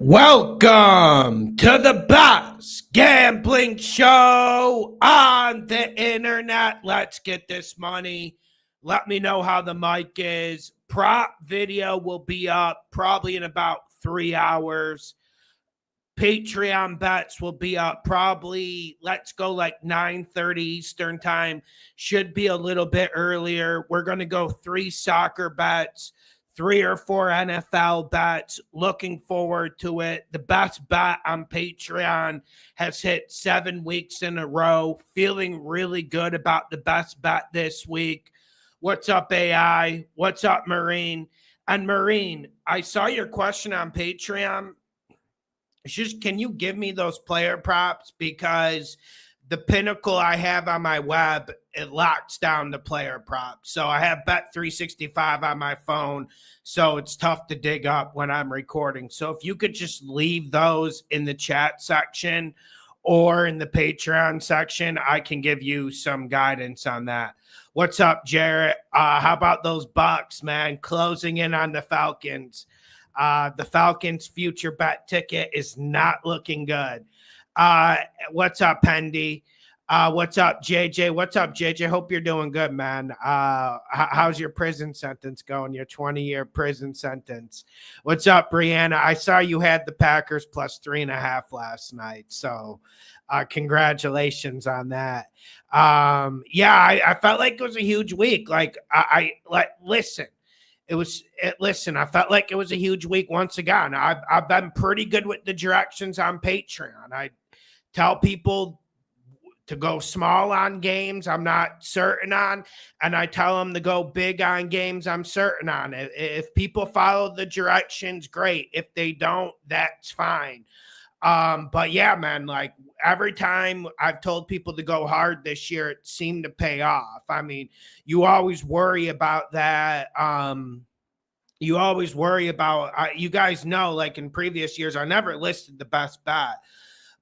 Welcome to the best gambling show on the internet. Let's get this money. Let me know how the mic is. Prop video will be up probably in about 3 hours. Patreon bets will be up probably, let's go like 9:30 Eastern time. Should be a little bit earlier. We're going to go 3 soccer bets, 3 or 4 NFL bets. Looking forward to it. The best bet on Patreon has hit 7 weeks in a row. Feeling really good about the best bet this week. What's up, AI? What's up, Marine? And Marine, I saw your question on Patreon. It's just, can you give me those player props? Because the pinnacle I have on my web, it locks down the player props. So I have Bet365 on my phone, so it's tough to dig up when I'm recording. So if you could just leave those in the chat section or in the Patreon section, I can give you some guidance on that. What's up, Jarrett? How about those Bucks, man? Closing in on the Falcons. The Falcons' future bet ticket is not looking good. What's up, Pendy? What's up, JJ? What's up, JJ? Hope you're doing good, man. How's your prison sentence going? Your 20-year prison sentence. What's up, Brianna? I saw you had the Packers plus 3.5 last night. So congratulations on that. I felt like it was a huge week. Like listen. I felt like it was a huge week once again. I've been pretty good with the directions on Patreon. I tell people to go small on games I'm not certain on, and I tell them to go big on games I'm certain on. If people follow the directions, great. If they don't, that's fine. But yeah, man, like every time I've told people to go hard this year, it seemed to pay off. I mean, you always worry about that. You always worry about, you guys know, like in previous years, I never listed the best bet,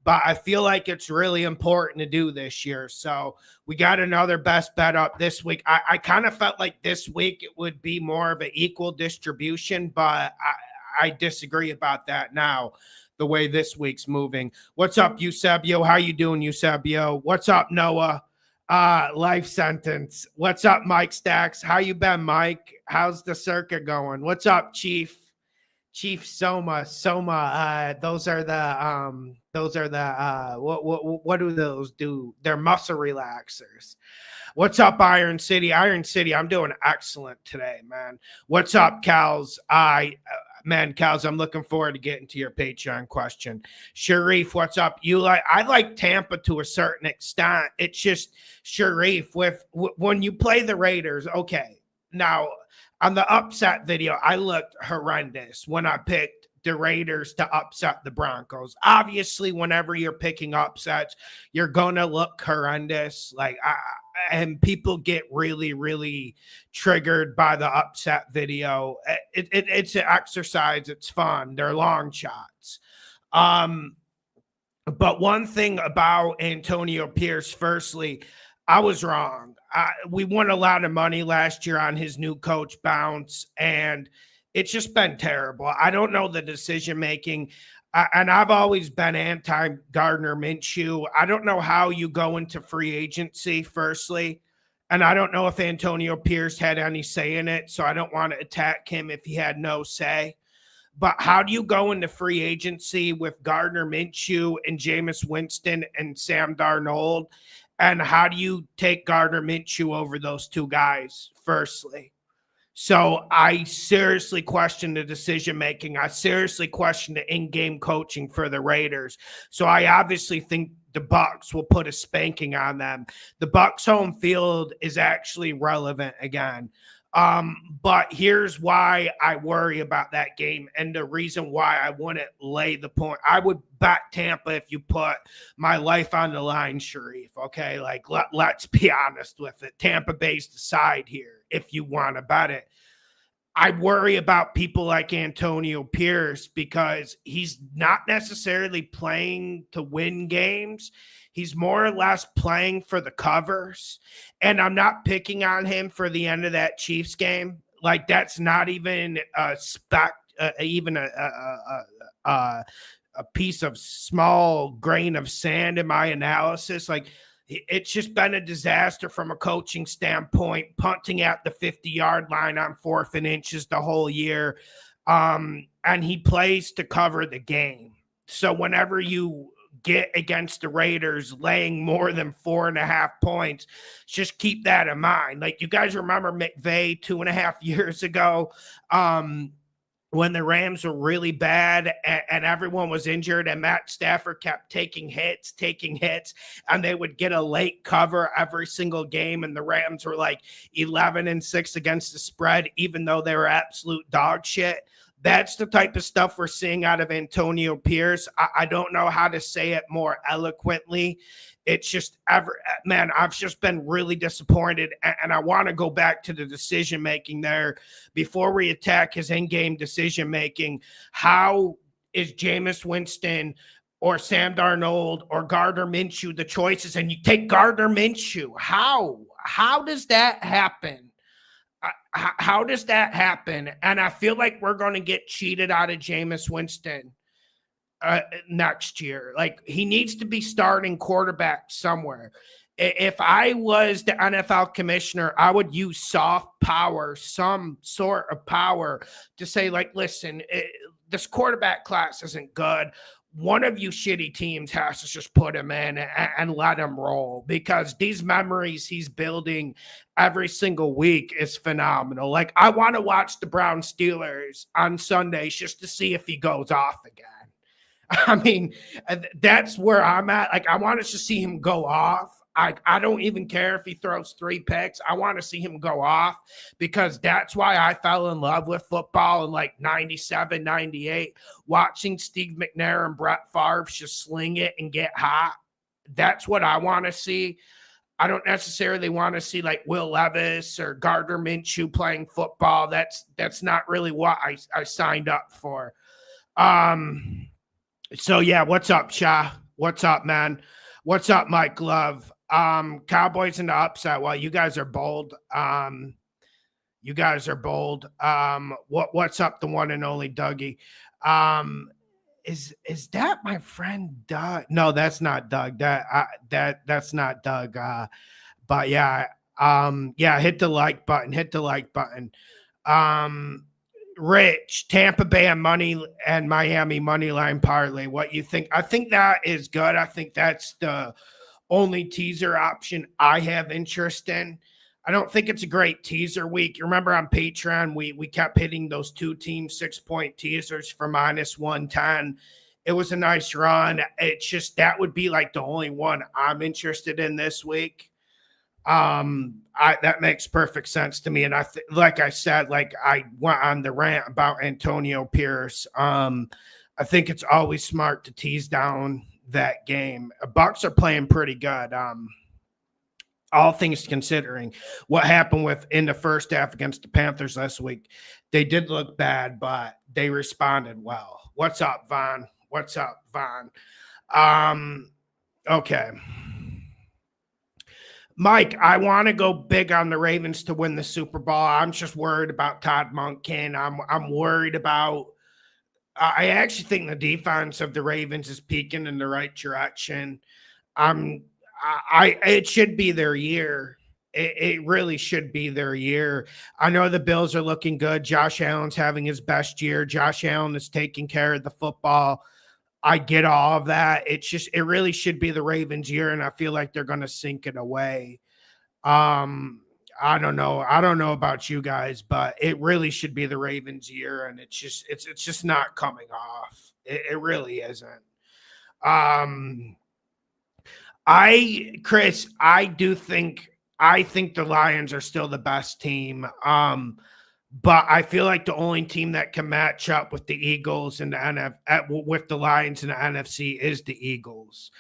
but I feel like it's really important to do this year. So we got another best bet up this week. I kind of felt like this week it would be more of an equal distribution, but I disagree about that now, the way this week's moving. What's up, Eusebio? How you doing, Eusebio? What's up, Noah? Life sentence. What's up, Mike Stacks? How you been, Mike? How's the circuit going? What's up, Chief Soma? Those are the what do those do? They're muscle relaxers. What's up, Iron City? I'm doing excellent today, man. What's up, Cals? Cals, I'm looking forward to getting to your Patreon question. Sharif, what's up? I like Tampa to a certain extent. It's just Sharif when you play the Raiders. Okay, now on the upset video, I looked horrendous when I picked the Raiders to upset the Broncos. Obviously, whenever you're picking upsets, you're gonna look horrendous. And people get really, really triggered by the upset video. It's an exercise. It's fun. They're long shots. But one thing about Antonio Pierce, firstly, I was wrong. We won a lot of money last year on his new coach bounce, and it's just been terrible. I don't know the decision-making. And I've always been anti-Gardner Minshew. I don't know how you go into free agency, firstly. And I don't know if Antonio Pierce had any say in it, so I don't want to attack him if he had no say. But how do you go into free agency with Gardner Minshew and Jameis Winston and Sam Darnold? And how do you take Gardner Minshew over those two guys, firstly? So I seriously question the decision-making. I seriously question the in-game coaching for the Raiders. So I obviously think the Bucs will put a spanking on them. The Bucs home field is actually relevant again. But here's why I worry about that game, and the reason why I wouldn't lay the point. I would bet Tampa if you put my life on the line, Sharif. Okay, let's be honest with it. Tampa Bay's the side here if you want to bet it. I worry about people like Antonio Pierce because he's not necessarily playing to win games. He's more or less playing for the covers. And I'm not picking on him for the end of that Chiefs game. Like, that's not even a even a piece of small grain of sand in my analysis. Like, it's just been a disaster from a coaching standpoint, punting at the 50-yard line on 4th and inches the whole year. And he plays to cover the game. So whenever you get against the Raiders laying more than 4.5 points, just keep that in mind. Like, you guys remember McVay 2.5 years ago, when the Rams were really bad and everyone was injured and Matt Stafford kept taking hits, and they would get a late cover every single game. And the Rams were like 11-6 against the spread, even though they were absolute dog shit. That's the type of stuff we're seeing out of Antonio Pierce. I don't know how to say it more eloquently. It's just, man, I've just been really disappointed. And I want to go back to the decision-making there before we attack his in-game decision-making. How is Jameis Winston or Sam Darnold or Gardner Minshew the choices? And you take Gardner Minshew. How does that happen? How does that happen? And I feel like we're going to get cheated out of Jameis Winston next year. Like, he needs to be starting quarterback somewhere. If I was the NFL commissioner, I would use soft power, some sort of power, to say, like, listen, this quarterback class isn't good. One of you shitty teams has to just put him in and let him roll, because these memories he's building every single week is phenomenal. Like, I want to watch the Brown Steelers on Sundays just to see if he goes off again. I mean, that's where I'm at. Like, I want to just see him go off. I don't even care if he throws 3 picks. I want to see him go off, because that's why I fell in love with football in like 97, 98, watching Steve McNair and Brett Favre just sling it and get hot. That's what I want to see. I don't necessarily want to see like Will Levis or Gardner Minshew playing football. That's not really what I signed up for. So yeah, what's up, Sha? What's up, man? What's up, Mike Love? Cowboys in the upset. Well, you guys are bold. What's up, the one and only Dougie? Is that my friend Doug? No, that's not Doug. That's not Doug. But yeah, hit the like button. Rich, Tampa Bay and money and Miami money line parlay. What you think? I think that is good. I think that's the only teaser option I have interest in. I don't think it's a great teaser week. You remember on Patreon, we kept hitting those 2-team 6-point teasers for -110. It was a nice run. It's just that would be like the only one I'm interested in this week. That makes perfect sense to me. And like I said, like I went on the rant about Antonio Pierce. I think it's always smart to tease down that game. Bucks are playing pretty good. All things considering what happened in the first half against the Panthers last week, they did look bad, but they responded well. What's up, Vaughn? Okay. Mike, I want to go big on the Ravens to win the Super Bowl. I'm just worried about Todd Monken. I'm worried about I actually think the defense of the Ravens is peaking in the right direction. It should be their year. It really should be their year. I know the Bills are looking good. Josh Allen's having his best year. Josh Allen is taking care of the football. I get all of that. It really should be the Ravens' year, and I feel like they're going to sink it away. I don't know about you guys, but it really should be the Ravens' year, and it's just not coming off. It really isn't. I think the Lions are still the best team. But I feel like the only team that can match up with the Eagles and with the Lions in the NFC is the Eagles.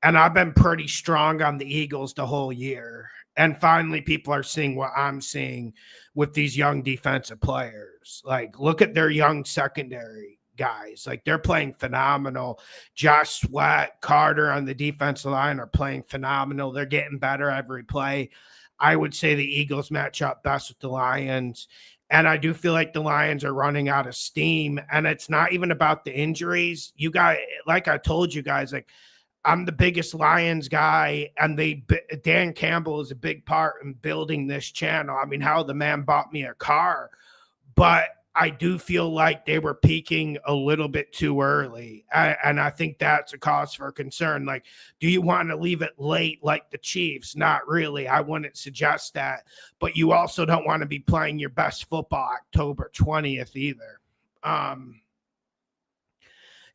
And I've been pretty strong on the Eagles the whole year. And finally, people are seeing what I'm seeing with these young defensive players. Like, look at their young secondary guys. Like, they're playing phenomenal. Josh Sweat, Carter on the defensive line are playing phenomenal. They're getting better every play. I would say the Eagles match up best with the Lions. And I do feel like the Lions are running out of steam. And it's not even about the injuries. You guys, like I told you guys, like I'm the biggest Lions guy, and Dan Campbell is a big part in building this channel. I mean, how the man bought me a car, but I do feel like they were peaking a little bit too early. And I think that's a cause for concern. Like, do you want to leave it late like the Chiefs? Not really. I wouldn't suggest that. But you also don't want to be playing your best football October 20th either.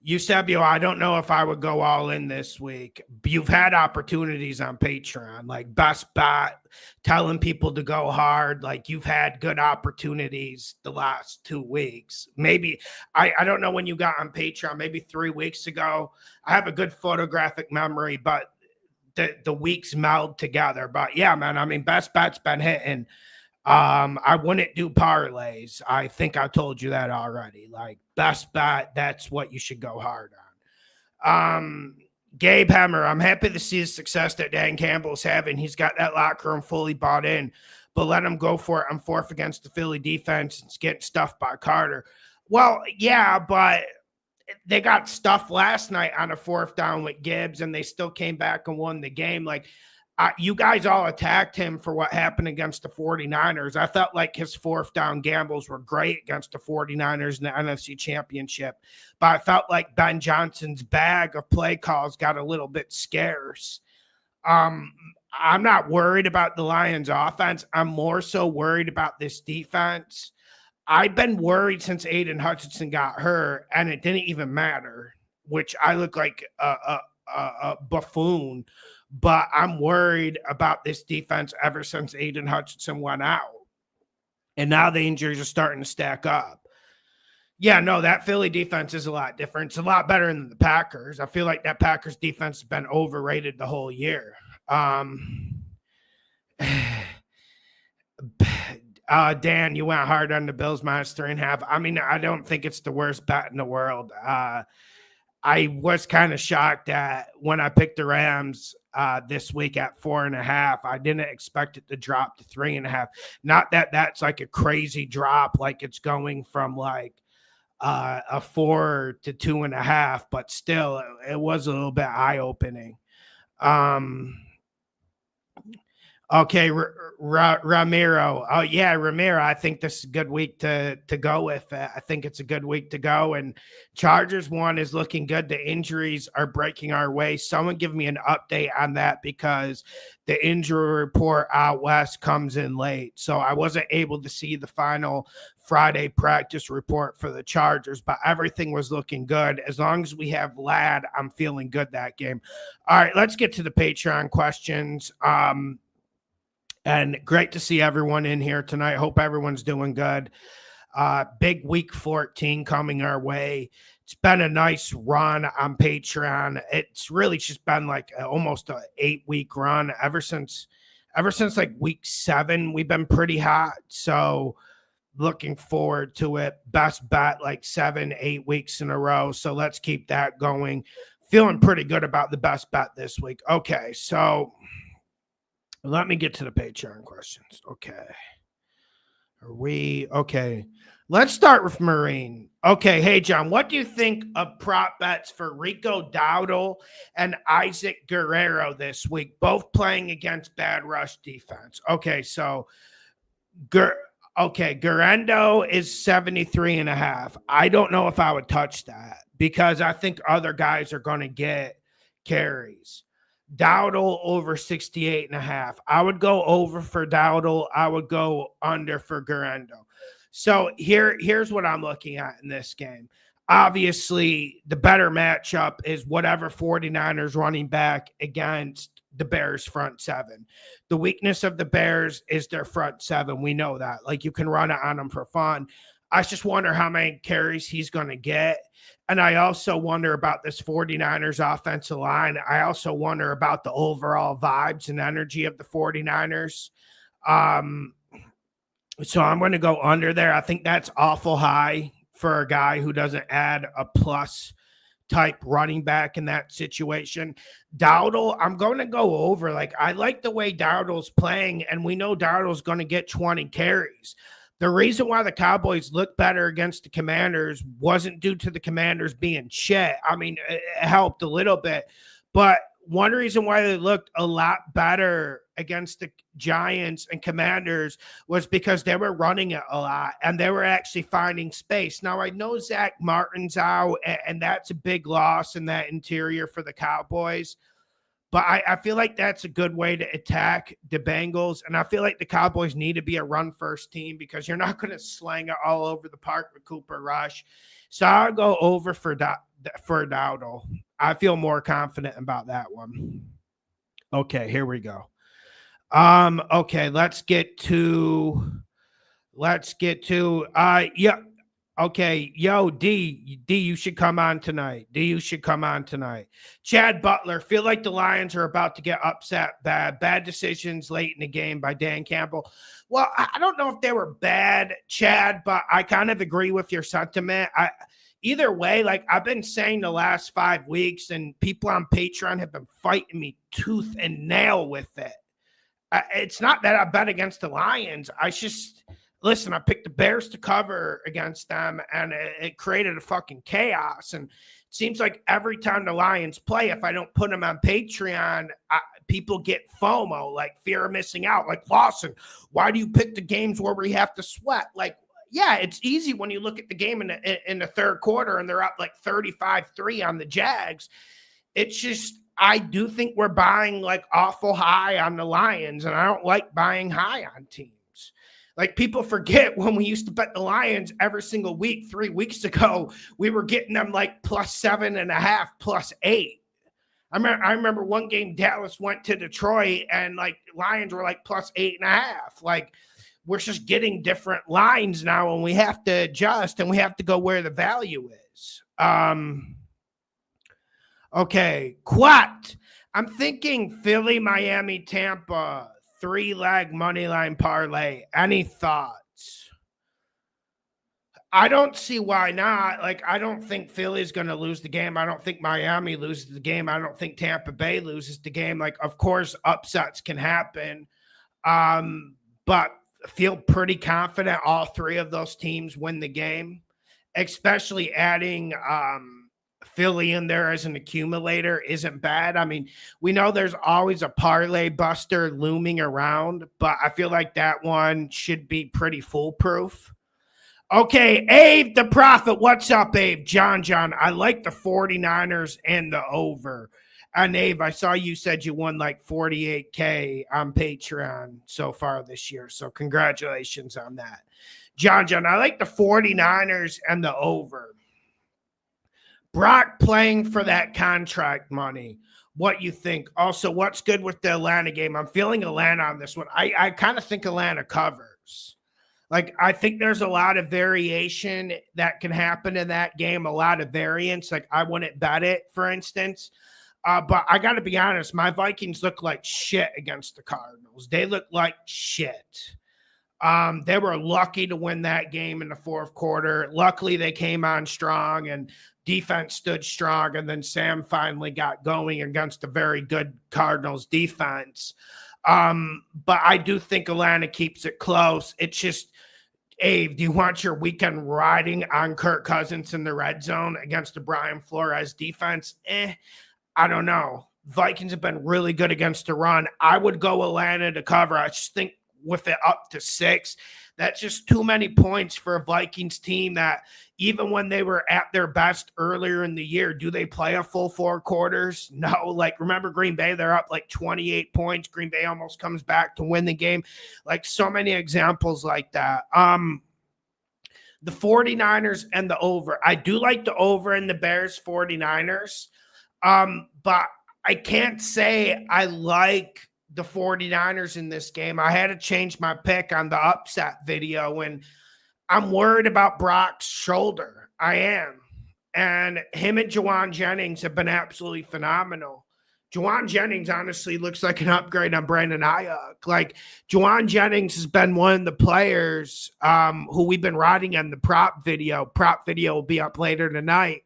Eusebio, I don't know if I would go all in this week. You've had opportunities on Patreon, like best bet, telling people to go hard. Like you've had good opportunities the last 2 weeks. Maybe, I don't know when you got on Patreon, maybe 3 weeks ago. I have a good photographic memory, but the weeks meld together. But yeah, man, I mean, best bet's been hitting. I wouldn't do parlays. I think I told you that already. Like best bet, that's what you should go hard on. Gabe Hammer, I'm happy to see the success that Dan Campbell's having. He's got that locker room fully bought in, but let him go for it on fourth against the Philly defense. It's getting stuffed by Carter. Well, yeah, but they got stuffed last night on a fourth down with Gibbs, and they still came back and won the game. Like, you guys all attacked him for what happened against the 49ers. I felt like his fourth down gambles were great against the 49ers in the NFC Championship, but I felt like Ben Johnson's bag of play calls got a little bit scarce. I'm not worried about the Lions offense. I'm more so worried about this defense. I've been worried since Aiden Hutchinson got hurt, and it didn't even matter, which I look like a buffoon. But I'm worried about this defense ever since Aiden Hutchinson went out. And now the injuries are starting to stack up. Yeah, no, that Philly defense is a lot different. It's a lot better than the Packers. I feel like that Packers defense has been overrated the whole year. Dan, you went hard on the Bills -3.5. I mean, I don't think it's the worst bet in the world. I was kind of shocked that when I picked the Rams this week at 4.5, I didn't expect it to drop to 3.5. Not that that's like a crazy drop, like it's going from like a 4 to 2.5, but still, it was a little bit eye-opening. Okay, Ramiro. Oh, yeah, Ramiro. I think this is a good week to go with. I think it's a good week to go. And Chargers one is looking good. The injuries are breaking our way. Someone give me an update on that because the injury report out west comes in late. So I wasn't able to see the final Friday practice report for the Chargers, but everything was looking good. As long as we have Ladd, I'm feeling good that game. All right, let's get to the Patreon questions. And great to see everyone in here tonight. Hope everyone's doing good. Big week 14 coming our way. It's been a nice run on Patreon. It's really just been like almost an 8-week run ever since like week 7. We've been pretty hot. So looking forward to it. Best bet like 7-8 weeks in a row. So let's keep that going. Feeling pretty good about the best bet this week. Okay, so let me get to the Patreon questions. Okay. Okay. Let's start with Marine. Okay. Hey, John, what do you think of prop bets for Rico Dowdle and Isaac Guerrero this week, both playing against bad rush defense? Okay. So, Guerrero is 73.5. I don't know if I would touch that because I think other guys are going to get carries. Dowdle over 68.5. I would go over for Dowdle. I would go under for Guerrero. So here's what I'm looking at in this game. Obviously, the better matchup is whatever 49ers running back against the Bears front seven. The weakness of the Bears is their front seven. We know that. Like, you can run it on them for fun. I just wonder how many carries he's going to get. And I also wonder about this 49ers offensive line. I also wonder about the overall vibes and energy of the 49ers. So I'm going to go under there. I think that's awful high for a guy who doesn't add a plus type running back in that situation. Dowdle, I'm going to go over. Like, I like the way Dowdle's playing, and we know Dowdle's going to get 20 carries. The reason why the Cowboys looked better against the Commanders wasn't due to the Commanders being shit. I mean, it helped a little bit, but one reason why they looked a lot better against the Giants and Commanders was because they were running it a lot and they were actually finding space. Now, I know Zach Martin's out, and that's a big loss in that interior for the Cowboys. But I feel like that's a good way to attack the Bengals. And I feel like the Cowboys need to be a run-first team because you're not going to slang it all over the park with Cooper Rush. So I'll go over for Dowdle. I feel more confident about that one. Okay, here we go. Okay, let's get to yeah. Okay, yo, D, you should come on tonight. Chad Butler, feel like the Lions are about to get upset. Bad decisions late in the game by Dan Campbell. Well, I don't know if they were bad, Chad, but I kind of agree with your sentiment. Either way, like I've been saying the last 5 weeks, and people on Patreon have been fighting me tooth and nail with it. It's not that I bet against the Lions. Listen, I picked the Bears to cover against them, and it created a fucking chaos. And it seems like every time the Lions play, if I don't put them on Patreon, people get FOMO, like fear of missing out. Like, Lawson, why do you pick the games where we have to sweat? Like, yeah, it's easy when you look at the game in the third quarter and they're up like 35-3 on the Jags. It's just, I do think we're buying like awful high on the Lions, and I don't like buying high on teams. Like, people forget when we used to bet the Lions every single week 3 weeks ago, we were getting them like +7.5, +8. I remember one game Dallas went to Detroit and like Lions were like +8.5. Like, we're just getting different lines now, and we have to adjust and we have to go where the value is. Okay, Quat. I'm thinking Philly, Miami, Tampa. 3-leg money line parlay. Any thoughts? I don't see why not. Like, I don't think Philly's going to lose the game. I don't think Miami loses the game. I don't think Tampa Bay loses the game. Like, of course, upsets can happen. But feel pretty confident all three of those teams win the game, especially adding Philly in there as an accumulator isn't bad. I mean, we know there's always a parlay buster looming around, but I feel like that one should be pretty foolproof. Okay, Abe the Prophet. What's up, Abe? John, I like the 49ers and the over. And Abe, I saw you said you won like $48K on Patreon so far this year, so congratulations on that. John, I like the 49ers and the over. Brock playing for that contract money. What you think? Also, what's good with the Atlanta game? I'm feeling Atlanta on this one. I kind of think Atlanta covers. Like, I think there's a lot of variation that can happen in that game, a lot of variance. Like, I wouldn't bet it, for instance. But I got to be honest, my Vikings look like shit against the Cardinals. They look like shit. They were lucky to win that game in the fourth quarter. Luckily, they came on strong and defense stood strong, and then Sam finally got going against a very good Cardinals defense. But I do think Atlanta keeps it close. It's just, Abe, do you want your weekend riding on Kirk Cousins in the red zone against the Brian Flores defense? I don't know. Vikings have been really good against the run. I would go Atlanta to cover. I just think with it up to 6, that's just too many points for a Vikings team that even when they were at their best earlier in the year, do they play a full 4 quarters? No. Like, remember Green Bay? They're up like 28 points. Green Bay almost comes back to win the game. Like, so many examples like that. The 49ers and the over. I do like the over in the Bears 49ers. But I can't say I like the 49ers in this game. I had to change my pick on the upset video, and I'm worried about Brock's shoulder. I am. And him and Jawan Jennings have been absolutely phenomenal. Jawan Jennings honestly looks like an upgrade on Brandon Ayuk. Like, Jawan Jennings has been one of the players who we've been riding on the prop video. Prop video will be up later tonight.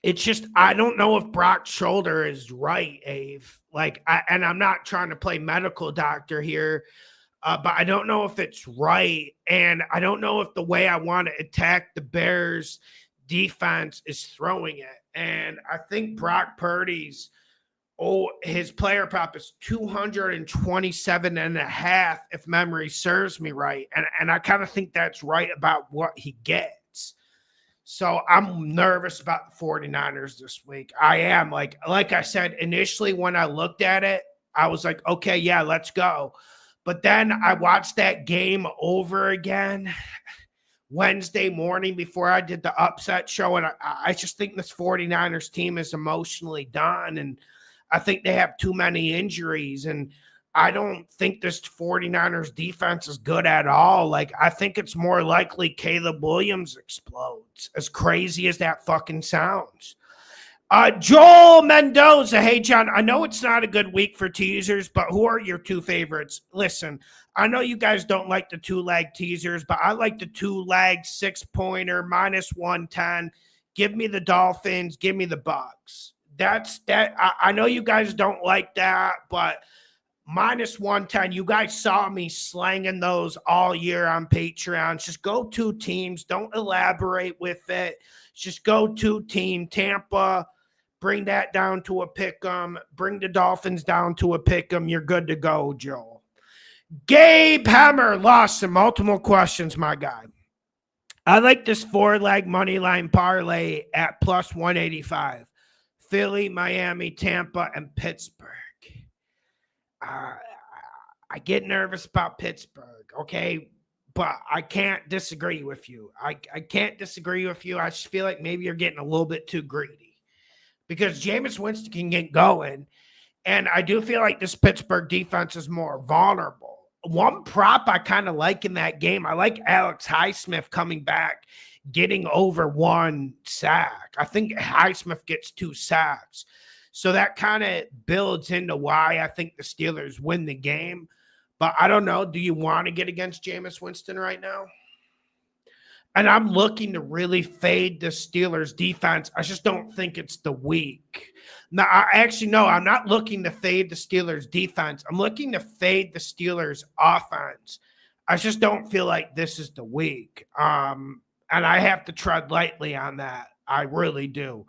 It's just, I don't know if Brock's shoulder is right, Ave. Like, and I'm not trying to play medical doctor here, but I don't know if it's right. And I don't know if the way I want to attack the Bears defense is throwing it. And I think Brock Purdy's, his player prop is 227.5, if memory serves me right. And I kind of think that's right about what he gets. So I'm nervous about the 49ers this week. I am. Like I said, initially when I looked at it, I was like, okay, yeah, let's go. But then I watched that game over again Wednesday morning before I did the upset show. And I just think this 49ers team is emotionally done. And I think they have too many injuries. And I don't think this 49ers defense is good at all. Like, I think it's more likely Caleb Williams explodes, as crazy as that fucking sounds. Joel Mendoza. Hey, John, I know it's not a good week for teasers, but who are your two favorites? Listen, I know you guys don't like the two-leg teasers, but I like the two-leg six-pointer, -110. Give me the Dolphins. Give me the Bucks. That's that. I know you guys don't like that, but -110. You guys saw me slanging those all year on Patreon. Just go two teams. Don't elaborate with it. Just go two team. Tampa, bring that down to a pick 'em. Bring the Dolphins down to a pick 'em. You're good to go, Joel. Gabe Hammer lost some multiple questions, my guy. I like this 4-leg money line parlay at +185. Philly, Miami, Tampa, and Pittsburgh. I get nervous about Pittsburgh, okay? But I can't disagree with you. I can't disagree with you. I just feel like maybe you're getting a little bit too greedy because Jameis Winston can get going. And I do feel like this Pittsburgh defense is more vulnerable. One prop I kind of like in that game, I like Alex Highsmith coming back, getting over 1 sack. I think Highsmith gets 2 sacks. So that kind of builds into why I think the Steelers win the game. But I don't know. Do you want to get against Jameis Winston right now? And I'm looking to really fade the Steelers defense. I just don't think it's the week. Now, I'm not looking to fade the Steelers defense. I'm looking to fade the Steelers offense. I just don't feel like this is the week. And I have to tread lightly on that. I really do.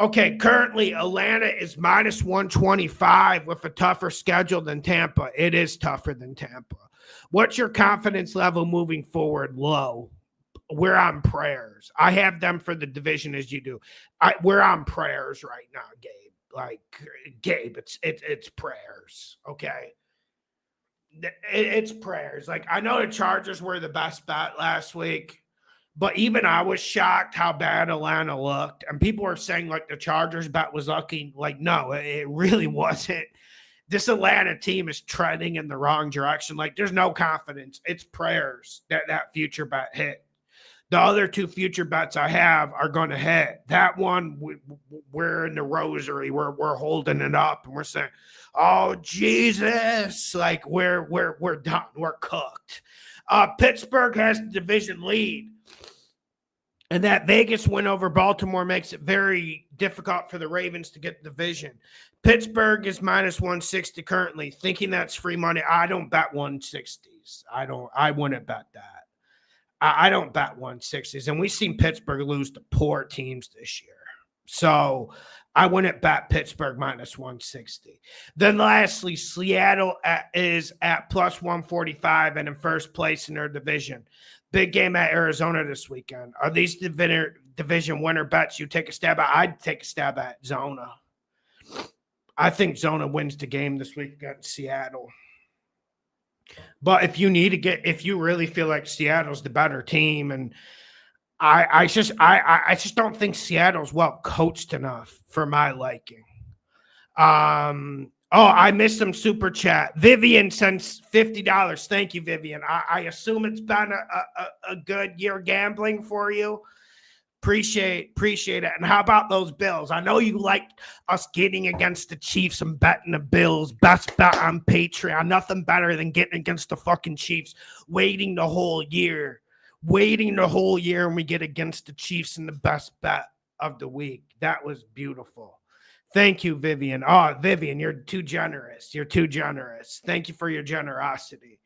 Okay, currently Atlanta is -125 with a tougher schedule than Tampa. It is tougher than Tampa. What's your confidence level moving forward? Low. We're on prayers. I have them for the division as you do. We're on prayers right now, Gabe. Like, Gabe, it's prayers, okay? It's prayers. Like, I know the Chargers were the best bet last week. But even I was shocked how bad Atlanta looked. And people were saying, like, the Chargers bet was lucky. Like, no, it really wasn't. This Atlanta team is treading in the wrong direction. Like, there's no confidence. It's prayers that future bet hit. The other two future bets I have are going to hit. That one, we're in the rosary. We're holding it up. And we're saying, oh, Jesus. Like, we're done. We're cooked. Pittsburgh has the division lead. And that Vegas win over Baltimore makes it very difficult for the Ravens to get the division. Pittsburgh is -160 currently. Thinking that's free money. I don't bet 160s. I wouldn't bet that. I don't bet 160s. And we've seen Pittsburgh lose to poor teams this year. So I wouldn't bet Pittsburgh -160. Then lastly, Seattle is at +145 and in first place in their division. Big game at Arizona this weekend. Are these division winner bets you take a stab at? I'd take a stab at Zona. I think Zona wins the game this week against Seattle. But if you really feel like Seattle's the better team, and I just don't think Seattle's well coached enough for my liking. I missed some super chat. Vivian sends $50. Thank you, Vivian. I assume it's been a good year gambling for you. Appreciate it. And how about those Bills? I know you liked us getting against the Chiefs and betting the Bills. Best bet on Patreon. Nothing better than getting against the fucking Chiefs. Waiting the whole year, and we get against the Chiefs in the best bet of the week. That was beautiful. Thank you, Vivian. Oh, Vivian, you're too generous. Thank you for your generosity.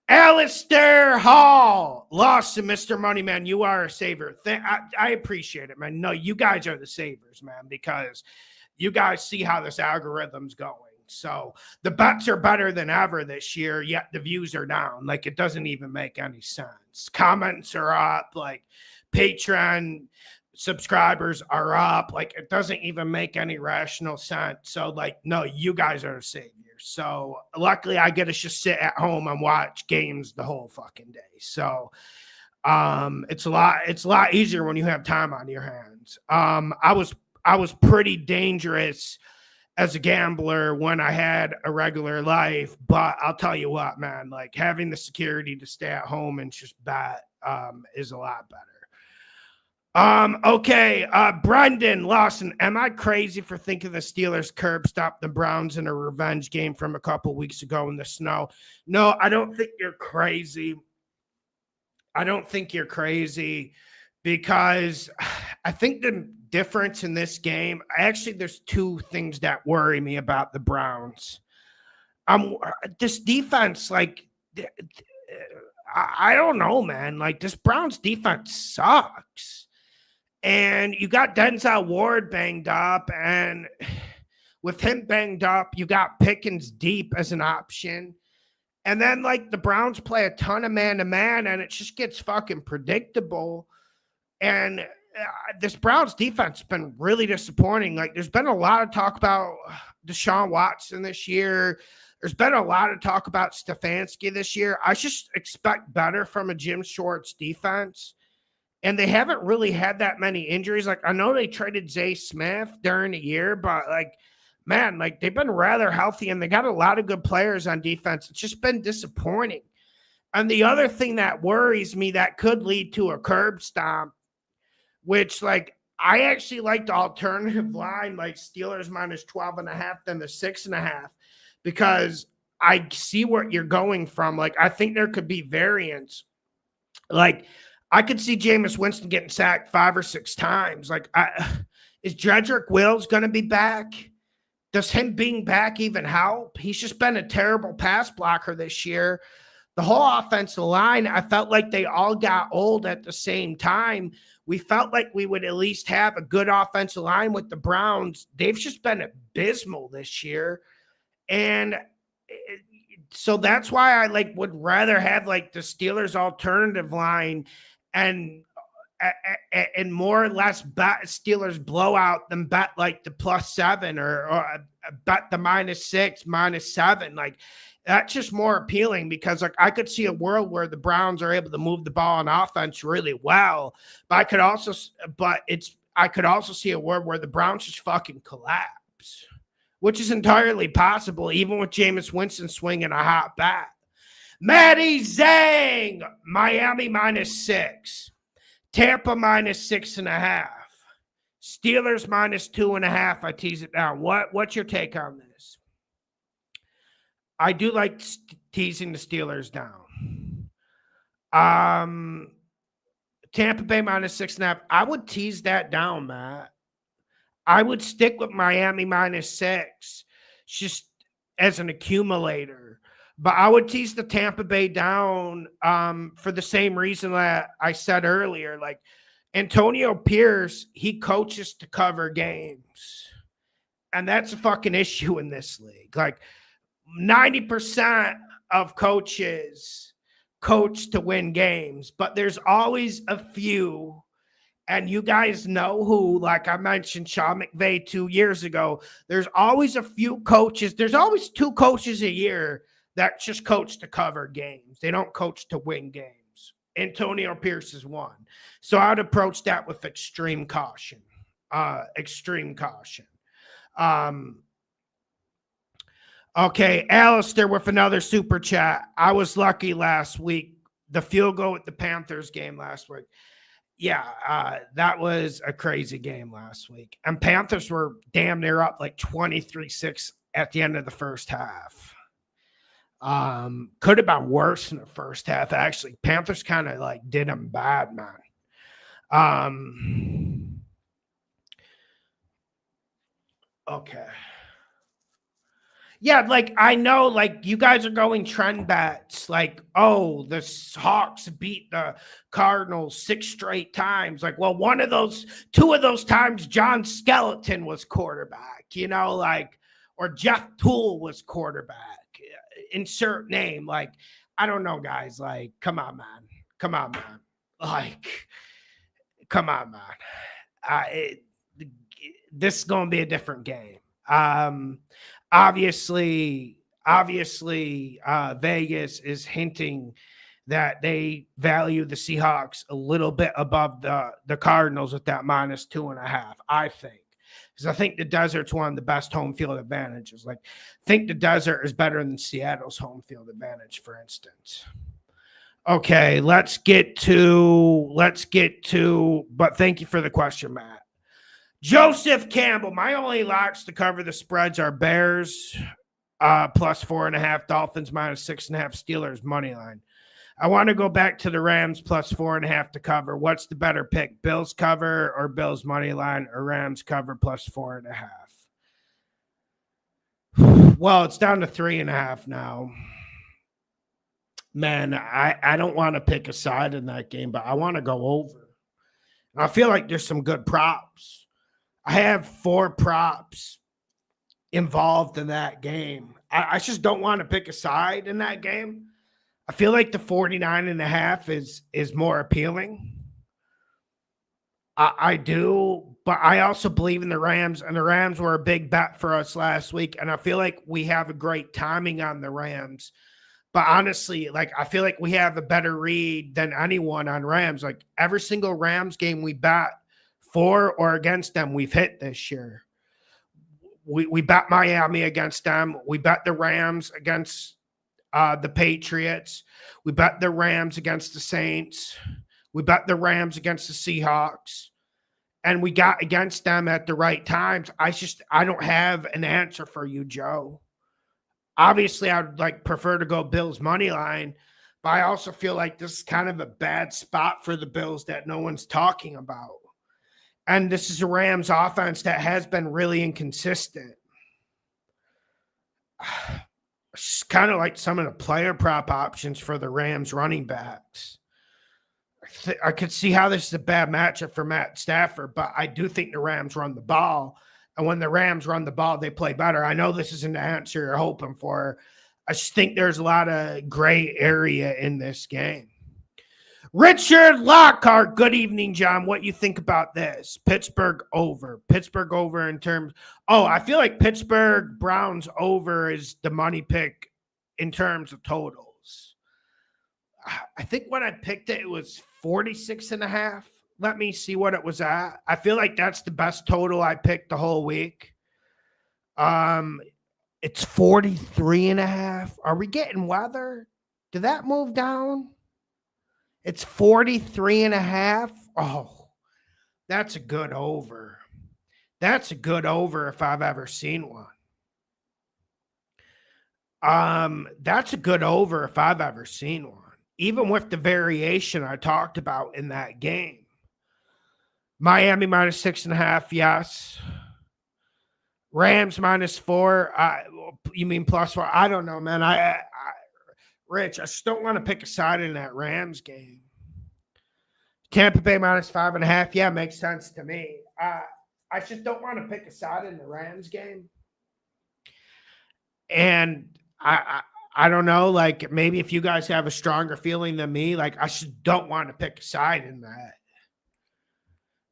Alistair Hall lost to Mr. Moneyman. You are a saver. I appreciate it, man. No, you guys are the savers, man, because you guys see how this algorithm's going. So the bets are better than ever this year, yet the views are down. Like, it doesn't even make any sense. Comments are up, like Patreon subscribers are up. Like, it doesn't even make any rational sense. So, like, no, you guys are the saviors. So luckily I get to just sit at home and watch games the whole fucking day. So it's a lot easier when you have time on your hands. I was pretty dangerous as a gambler when I had a regular life, but I'll tell you what, man, like having the security to stay at home and just bet is a lot better. Okay. Brendan Lawson, am I crazy for thinking the Steelers curb stopped the Browns in a revenge game from a couple weeks ago in the snow? No, I don't think you're crazy. I don't think you're crazy because I think the difference in this game, actually, there's two things that worry me about the Browns. This defense, like, I don't know, man. Like, this Browns defense sucks. And you got Denzel Ward banged up, and with him banged up, you got Pickens deep as an option. And then, like, the Browns play a ton of man-to-man, and it just gets fucking predictable. And this Browns defense has been really disappointing. Like, there's been a lot of talk about Deshaun Watson this year. There's been a lot of talk about Stefanski this year. I just expect better from a Jim Schwartz defense. And they haven't really had that many injuries. Like, I know they traded Zay Smith during the year, but, like, man, like, they've been rather healthy, and they got a lot of good players on defense. It's just been disappointing. And the other thing that worries me that could lead to a curb stomp, which, like, I actually like the alternative line, like Steelers minus 12.5 than the 6.5, because I see what you're going from. Like, I think there could be variance. Like, I could see Jameis Winston getting sacked 5 or 6 times. Like, is Jedrick Wills going to be back? Does him being back even help? He's just been a terrible pass blocker this year. The whole offensive line, I felt like they all got old at the same time. We felt like we would at least have a good offensive line with the Browns. They've just been abysmal this year. And so that's why I would rather have like the Steelers alternative line and more or less bet Steelers blowout than bet like the +7 or bet the -6, -7. Like, that's just more appealing because like I could see a world where the Browns are able to move the ball on offense really well, but I could also see a world where the Browns just fucking collapse, which is entirely possible, even with Jameis Winston swinging a hot bat. Matty Zang, Miami -6, Tampa -6.5, Steelers -2.5. I tease it down. What's your take on this? I do like teasing the Steelers down. Tampa Bay -6.5. I would tease that down, Matt. I would stick with Miami -6 just as an accumulator. But I would tease the Tampa Bay down for the same reason that I said earlier. Like, Antonio Pierce, he coaches to cover games. And that's a fucking issue in this league. Like, 90% of coaches coach to win games, but there's always a few. And you guys know who, like I mentioned, Sean McVay 2 years ago. There's always a few coaches. There's always 2 coaches a year that just coach to cover games. They don't coach to win games. Antonio Pierce is one. So I'd approach that with extreme caution. Okay, Alistair with another super chat. I was lucky last week. The field goal at the Panthers game last week. Yeah, that was a crazy game last week. And Panthers were damn near up like 23-6 at the end of the first half. Could have been worse in the first half, actually. Panthers kind of like did them bad, man. Okay. Yeah, like I know, like you guys are going trend bets, like, oh, the Hawks beat the Cardinals 6 straight times. Like, well, two of those times, John Skeleton was quarterback, like, or Jeff Toole was quarterback. Insert name. Like, I don't know, guys. Like, come on, man. Come on, man. Like, come on, man. It, this is going to be a different game. Obviously, Vegas is hinting that they value the Seahawks a little bit above the Cardinals with that -2.5. I think, because I think the Desert's one of the best home field advantages. Like, I think the Desert is better than Seattle's home field advantage, for instance. Okay, let's get to. But thank you for the question, Matt. Joseph Campbell. My only locks to cover the spreads are Bears +4.5, Dolphins -6.5, Steelers money line. I want to go back to the Rams +4.5 to cover. What's the better pick? Bills cover or Bills money line, or Rams cover +4.5? Well, it's down to 3.5 now. Man, I don't want to pick a side in that game, but I want to go over. I feel like there's some good props. I have 4 props involved in that game. I just don't want to pick a side in that game. I feel like the 49.5 is more appealing. I do, but I also believe in the Rams, and the Rams were a big bet for us last week, and I feel like we have a great timing on the Rams. But honestly, like, I feel like we have a better read than anyone on Rams. Like, every single Rams game we bet for or against them, we've hit this year. We bet Miami against them. We bet the Rams against the Patriots. We bet the Rams against the Saints. We bet the Rams against the Seahawks. And we got against them at the right times. I don't have an answer for you, Joe. Obviously, I'd prefer to go Bills money line, but I also feel like this is kind of a bad spot for the Bills that no one's talking about. And this is a Rams offense that has been really inconsistent. It's kind of like some of the player prop options for the Rams running backs. I could see how this is a bad matchup for Matt Stafford, but I do think the Rams run the ball. And when the Rams run the ball, they play better. I know this isn't the answer you're hoping for. I just think there's a lot of gray area in this game. Richard Lockhart, good evening, John. What you think about this? Pittsburgh over in terms. Oh, I feel like Pittsburgh Browns over is the money pick in terms of totals. I think when I picked it, it was 46.5. Let me see what it was at. I feel like that's the best total I picked the whole week. It's 43.5. Are we getting weather? Did that move down? It's 43.5. Oh, that's a good over. That's a good over if I've ever seen one. That's a good over if I've ever seen one. Even with the variation I talked about in that game. Miami -6.5, yes. Rams -4. You mean +4? I don't know, man. Rich, I just don't want to pick a side in that Rams game. Tampa Bay -5.5. Yeah, makes sense to me. I just don't want to pick a side in the Rams game. And I don't know, like, maybe if you guys have a stronger feeling than me, like, I just don't want to pick a side in that.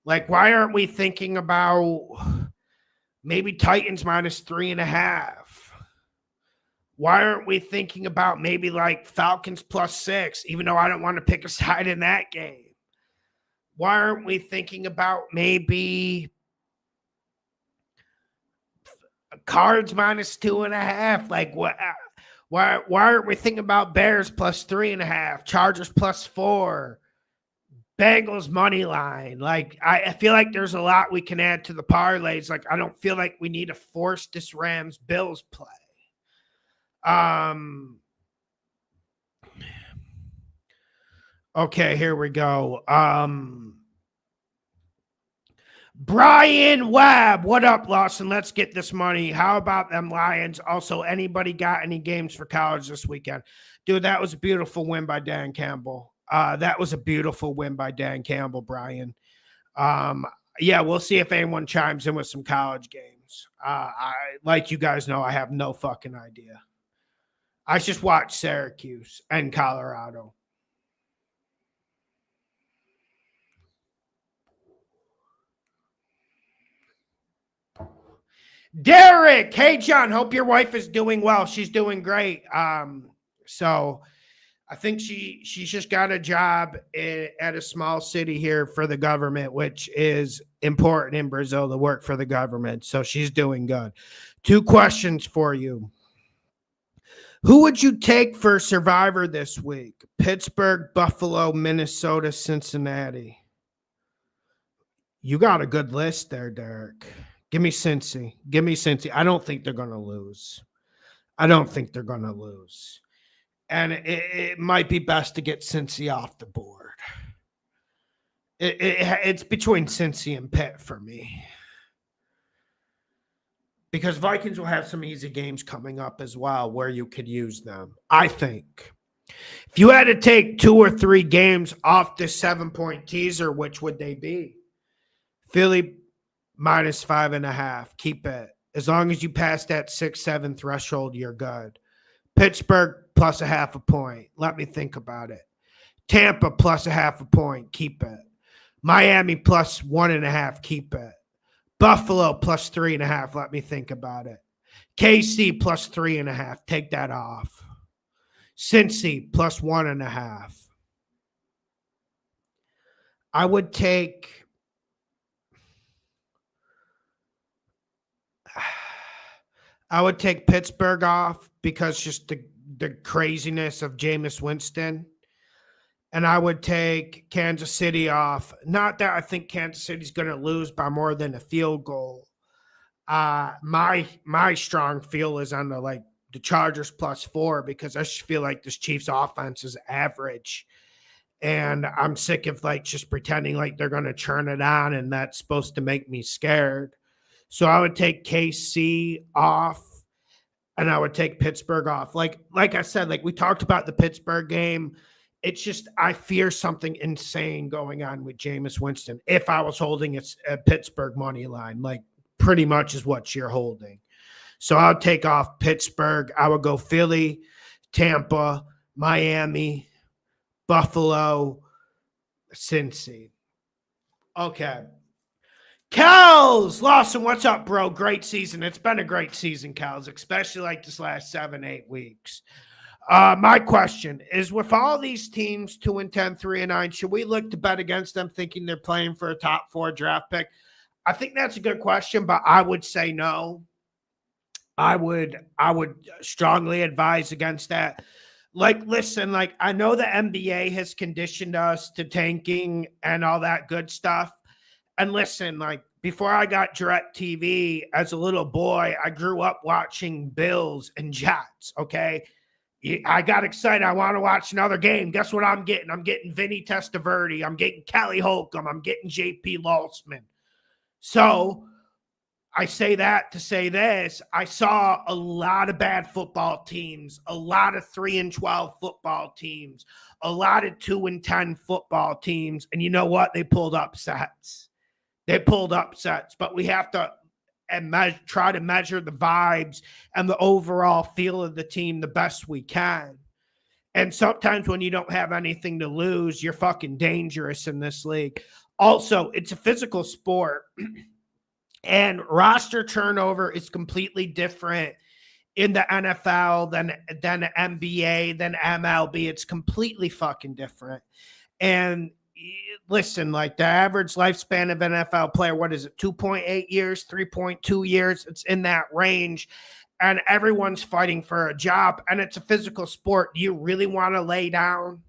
Like, why aren't we thinking about maybe Titans -3.5? Why aren't we thinking about maybe like Falcons +6, even though I don't want to pick a side in that game? Why aren't we thinking about maybe Cards -2.5? Like, what? Why aren't we thinking about Bears +3.5, Chargers +4, Bengals money line? Like, I feel like there's a lot we can add to the parlays. Like, I don't feel like we need to force this Rams Bills play. Okay, here we go. Brian Webb, what up, Lawson? Let's get this money. How about them Lions? Also, anybody got any games for college this weekend? Dude, that was a beautiful win by Dan Campbell. That was a beautiful win by Dan Campbell, Brian. Yeah, we'll see if anyone chimes in with some college games. Like you guys know, I have no fucking idea. I just watched Syracuse and Colorado. Derek, hey John, hope your wife is doing well. She's doing great. So I think she's just got a job at a small city here for the government, which is important in Brazil to work for the government. So she's doing good. 2 questions for you. Who would you take for Survivor this week? Pittsburgh, Buffalo, Minnesota, Cincinnati. You got a good list there, Derek. Give me Cincy. Give me Cincy. I don't think they're going to lose. And it might be best to get Cincy off the board. It's between Cincy and Pitt for me. Because Vikings will have some easy games coming up as well where you could use them. I think. If you had to take 2 or 3 games off this 7-point teaser, which would they be? Philly minus 5.5. Keep it. As long as you pass that 6-7 threshold, you're good. Pittsburgh plus 0.5 point. Let me think about it. Tampa plus 0.5 point. Keep it. Miami plus 1.5. Keep it. Buffalo plus 3.5. Let me think about it. KC plus 3.5. Take that off. Cincy plus 1.5. I would take Pittsburgh off because just the craziness of Jameis Winston. And I would take Kansas City off. Not that I think Kansas City's going to lose by more than a field goal. My strong feel is on the Chargers plus 4 because I just feel like this Chiefs offense is average. And I'm sick of just pretending like they're going to turn it on, and that's supposed to make me scared. So I would take KC off, and I would take Pittsburgh off. Like I said, we talked about the Pittsburgh game. It's just I fear something insane going on with Jameis Winston. If I was holding a Pittsburgh money line, pretty much is what you're holding. So I'll take off Pittsburgh. I would go Philly, Tampa, Miami, Buffalo, Cincy. Okay. Kels, Lawson, what's up, bro? Great season. It's been a great season, Kels, especially this last 7-8 weeks. My question is, with all these teams 2-10, 3-9, should we look to bet against them thinking they're playing for a top 4 draft pick? I think that's a good question, but I would say no. I would strongly advise against that. Listen, I know the NBA has conditioned us to tanking and all that good stuff. And listen, before I got DirecTV as a little boy, I grew up watching Bills and Jets, okay? I got excited. I want to watch another game. Guess what I'm getting? I'm getting Vinny Testaverde. I'm getting Kelly Holcomb. I'm getting JP Losman. So I say that to say this. I saw a lot of bad football teams, a lot of 3-12 football teams, a lot of 2-10 football teams. And you know what? They pulled upsets. But we have to try to measure the vibes and the overall feel of the team the best we can. And sometimes when you don't have anything to lose, you're fucking dangerous in this league. Also, it's a physical sport, and roster turnover is completely different in the NFL than the NBA, than MLB. It's completely fucking different. And listen, the average lifespan of NFL player, what is it, 2.8 years, 3.2 years? It's in that range, and everyone's fighting for a job, and it's a physical sport. Do you really want to lay down?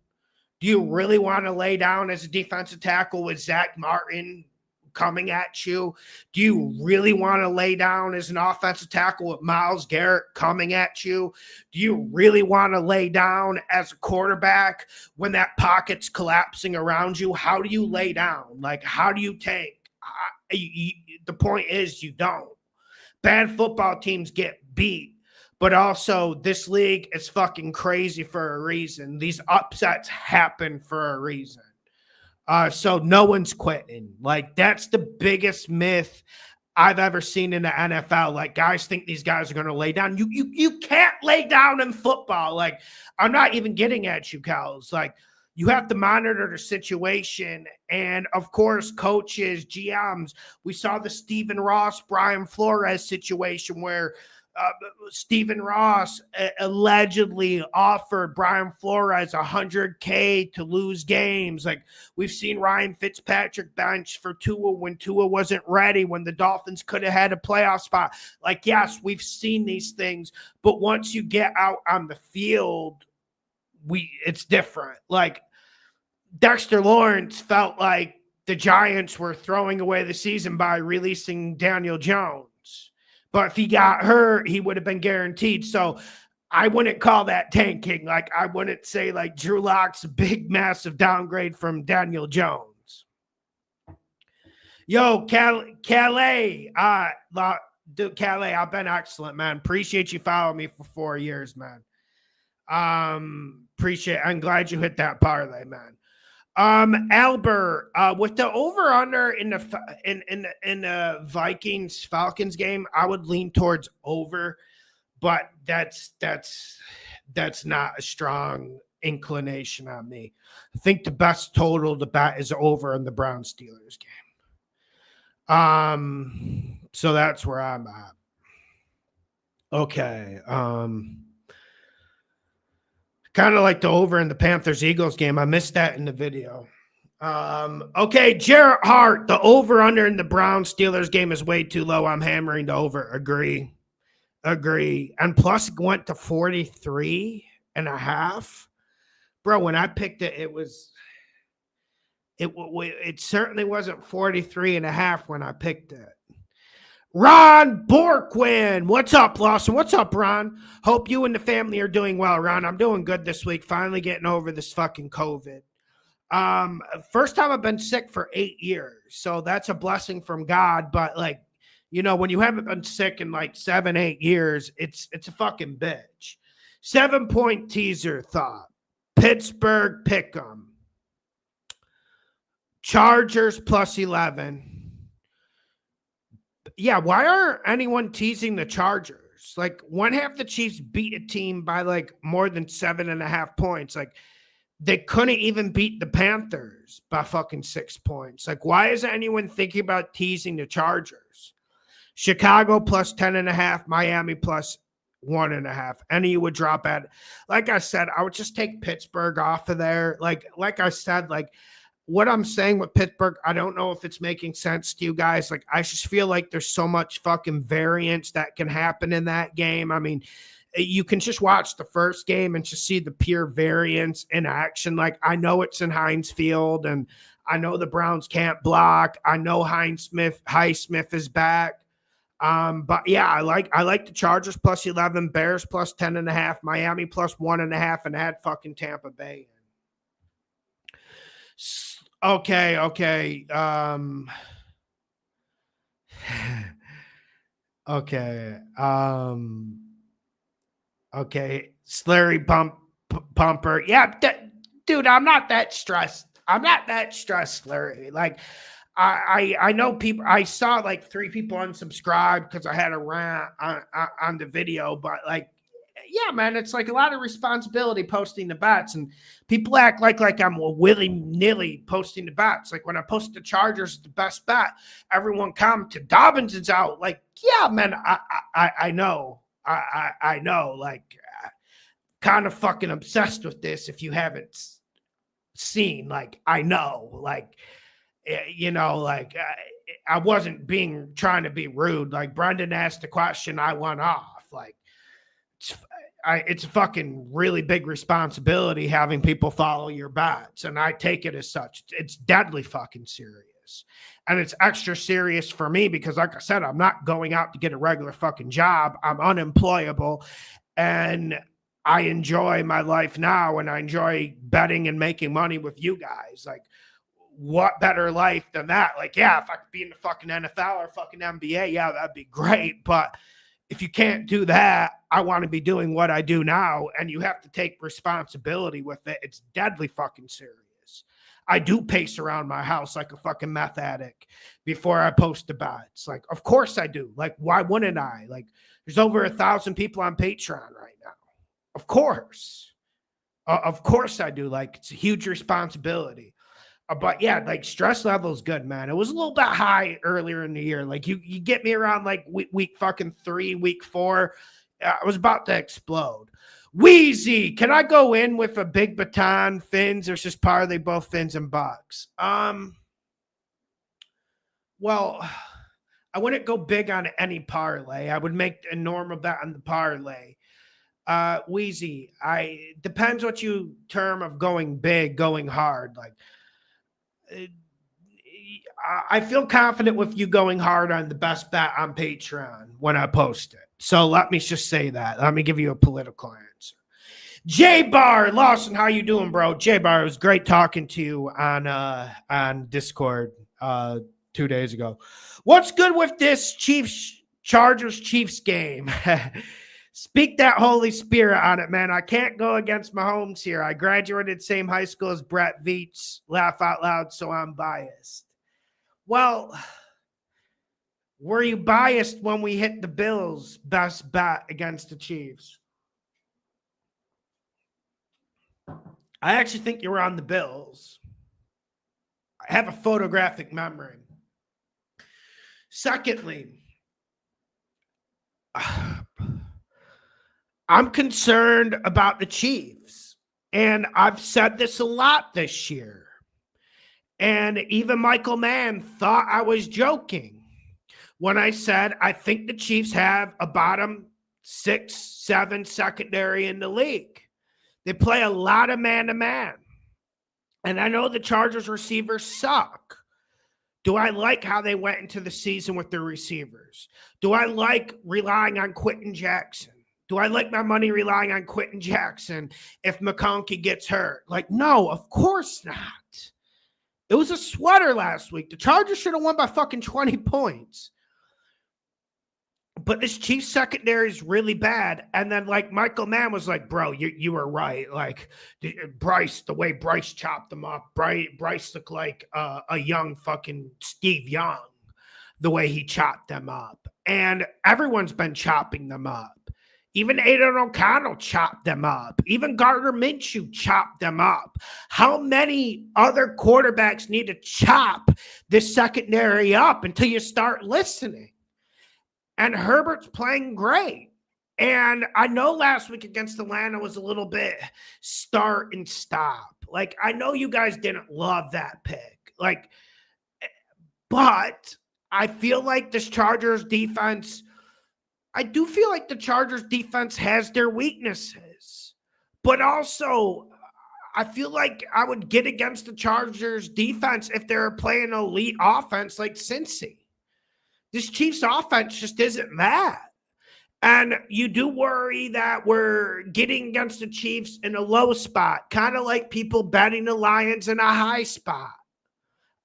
Do you really want to lay down as a defensive tackle with Zach Martin coming at you? Do you really want to lay down as an offensive tackle with Myles Garrett coming at you? Do you really want to lay down as a quarterback when that pocket's collapsing around you? How do you lay down? How do you tank? The point is you don't. Bad football teams get beat, but also this league is fucking crazy for a reason. These upsets happen for a reason. So no one's quitting. Like, that's the biggest myth I've ever seen in the NFL. Like, guys think these guys are going to lay down. You can't lay down in football. Like, I'm not even getting at you, Kels. Like, you have to monitor the situation. And, of course, coaches, GMs. We saw the Stephen Ross, Brian Flores situation where Stephen Ross allegedly offered Brian Flores $100K to lose games. Like, we've seen Ryan Fitzpatrick bench for Tua when Tua wasn't ready, when the Dolphins could have had a playoff spot. Like, yes, we've seen these things, but once you get out on the field, it's different. Like, Dexter Lawrence felt like the Giants were throwing away the season by releasing Daniel Jones. But if he got hurt, he would have been guaranteed. So I wouldn't call that tanking. Like, I wouldn't say like Drew Lock's a big, massive downgrade from Daniel Jones. Yo, Calais. Dude, Calais, I've been excellent, man. Appreciate you following me for 4 years, man. Appreciate it. I'm glad you hit that parlay, man. Albert, with the over/under in the Vikings Falcons game, I would lean towards over, but that's not a strong inclination on me. I think the best total to bet is over in the Browns Steelers game. So that's where I'm at. Okay. Kind of like the over in the Panthers Eagles game. I missed that in the video. Okay, Jarrett Hart, the over/under in the Browns Steelers game is way too low. I'm hammering the over. Agree. And plus it went to 43.5. Bro, when I picked it, it certainly wasn't 43.5 when I picked it. Ron Borquin. What's up, Lawson? What's up, Ron? Hope you and the family are doing well, Ron. I'm doing good this week. Finally getting over this fucking COVID. First time I've been sick for 8 years. So that's a blessing from God. But, like, you know, when you haven't been sick in like 7-8 years, it's a fucking bitch. 7-point teaser thought. Pittsburgh pick'em. Chargers plus 11. Yeah, why aren't anyone teasing the Chargers? Like, one half the Chiefs beat a team by like more than 7.5 points. Like, they couldn't even beat the Panthers by fucking 6 points. Like, why isn't anyone thinking about teasing the Chargers? Chicago plus 10.5, Miami plus 1.5. Any you would drop at. Like I said, I would just take Pittsburgh off of there. Like I said, like, what I'm saying with Pittsburgh, I don't know if it's making sense to you guys. Like, I just feel like there's so much fucking variance that can happen in that game. I mean, you can just watch the first game and just see the pure variance in action. Like, I know it's in Heinz Field, and I know the Browns can't block. I know Highsmith is back. But yeah, I like the Chargers plus 11, Bears plus 10.5, Miami plus 1.5, and add fucking Tampa Bay. Okay. Okay. Slurry Pumper. Yeah, dude, I'm not that stressed. Slurry. Like, I know people. I saw like 3 people unsubscribe because I had a rant on the video, but like, yeah, man, it's like a lot of responsibility posting the bets, and people act like I'm willy-nilly posting the bets. Like, when I post the Chargers, the best bet, everyone commented, Dobbins is out. Like, yeah, man, I know. I know. Like, kind of fucking obsessed with this if you haven't seen. Like, I know. Like, you know, like, I wasn't trying to be rude. Like, Brendan asked a question, I went off. Like, it's a fucking really big responsibility having people follow your bets, and I take it as such. It's deadly fucking serious, and it's extra serious for me because, like I said, I'm not going out to get a regular fucking job. I'm unemployable, and I enjoy my life now, and I enjoy betting and making money with you guys. Like, what better life than that? Like, yeah, if I could be in the fucking NFL or fucking NBA, yeah, that'd be great. But if you can't do that, I want to be doing what I do now, and you have to take responsibility with it. It's deadly fucking serious. I do pace around my house like a fucking meth addict before I post the bets. Like, of course I do. Like, why wouldn't I? Like, there's over 1,000 people on Patreon right now. Of course. Of course I do. Like, it's a huge responsibility. But yeah, like stress level is good, man. It was a little bit high earlier in the year. Like you get me around like week fucking 3, week 4. I was about to explode. Wheezy, can I go in with a big baton, fins, or just parlay both fins and bucks? Well, I wouldn't go big on any parlay. I would make a normal bet on the parlay. Wheezy, depends what you term of going big, going hard. Like, I feel confident with you going hard on the best bet on Patreon when I post it. So let me just say that. Let me give you a political answer. J-Bar, Lawson, how you doing, bro? J-Bar, it was great talking to you on Discord 2 days ago. What's good with this Chargers-Chiefs game? Speak that Holy Spirit on it, man. I can't go against Mahomes here. I graduated same high school as Brett Veach. Laugh out loud, so I'm biased. Well, were you biased when we hit the Bills' best bet against the Chiefs? I actually think you were on the Bills. I have a photographic memory. Secondly, I'm concerned about the Chiefs, and I've said this a lot this year. And even Michael Mann thought I was joking when I said I think the Chiefs have a bottom 6, 7 secondary in the league. They play a lot of man-to-man. And I know the Chargers receivers suck. Do I like how they went into the season with their receivers? Do I like relying on Quentin Jackson? Do I like my money relying on Quentin Jackson if McConkey gets hurt? Like, no, of course not. It was a sweater last week. The Chargers should have won by fucking 20 points. But this Chiefs secondary is really bad. And then, like, Michael Mann was like, bro, you were right. Like, Bryce, the way Bryce chopped them up, Bryce looked like a young fucking Steve Young, the way he chopped them up. And everyone's been chopping them up. Even Aidan O'Connell chopped them up. Even Gardner Minshew chopped them up. How many other quarterbacks need to chop this secondary up until you start listening? And Herbert's playing great. And I know last week against Atlanta was a little bit start and stop. Like, I know you guys didn't love that pick. Like, but I feel like this Chargers defense, I do feel like the Chargers defense has their weaknesses. But also, I feel like I would get against the Chargers defense if they're playing elite offense like Cincy. This Chiefs offense just isn't that. And you do worry that we're getting against the Chiefs in a low spot, kind of like people betting the Lions in a high spot.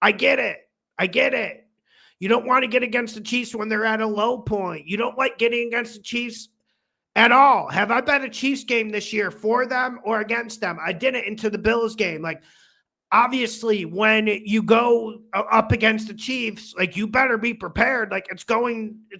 I get it. You don't want to get against the Chiefs when they're at a low point. You don't like getting against the Chiefs at all. Have I bet a Chiefs game this year for them or against them? I didn't into the Bills game. Like, obviously, when you go up against the Chiefs, like, you better be prepared. Like, it's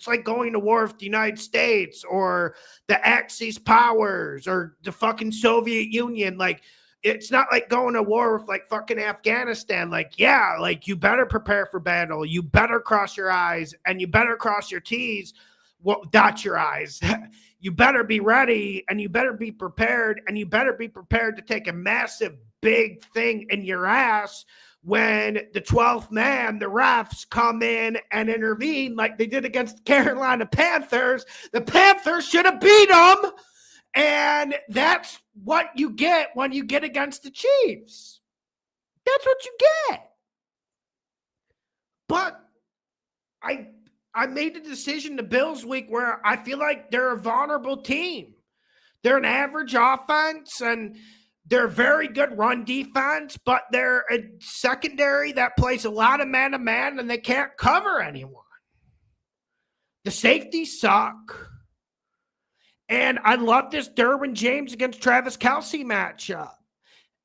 like going to war with the United States or the Axis powers or the fucking Soviet Union. Like, it's not like going to war with like fucking Afghanistan. Like, yeah, like, you better prepare for battle. You better cross your I's and you better cross your T's. Well, dot your I's. You better be ready and you better be prepared and you better be prepared to take a massive big thing in your ass when the 12th man, the refs, come in and intervene like they did against the Carolina Panthers. The Panthers should have beat them. And that's what you get when you get against the Chiefs. That's what you get. But I made the decision the Bills week where I feel like they're a vulnerable team. They're an average offense, and They're a very good run defense, but they're a secondary that plays a lot of man-to-man, and they can't cover anyone. The safeties suck. And I love this Derwin James against Travis Kelce matchup.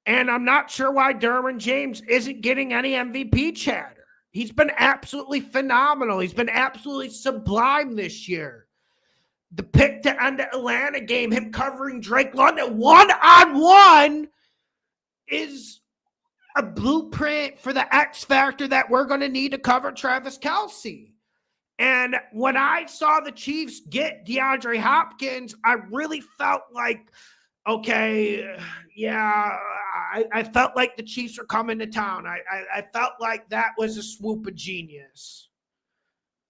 And I'm not sure why Derwin James isn't getting any MVP chatter. He's been absolutely phenomenal. He's been absolutely sublime this year. The pick to end the Atlanta game, him covering Drake London one-on-one, is a blueprint for the X factor that we're going to need to cover Travis Kelce. And when I saw the Chiefs get DeAndre Hopkins, I really felt like, okay, yeah, I felt like the Chiefs were coming to town. I felt like that was a swoop of genius.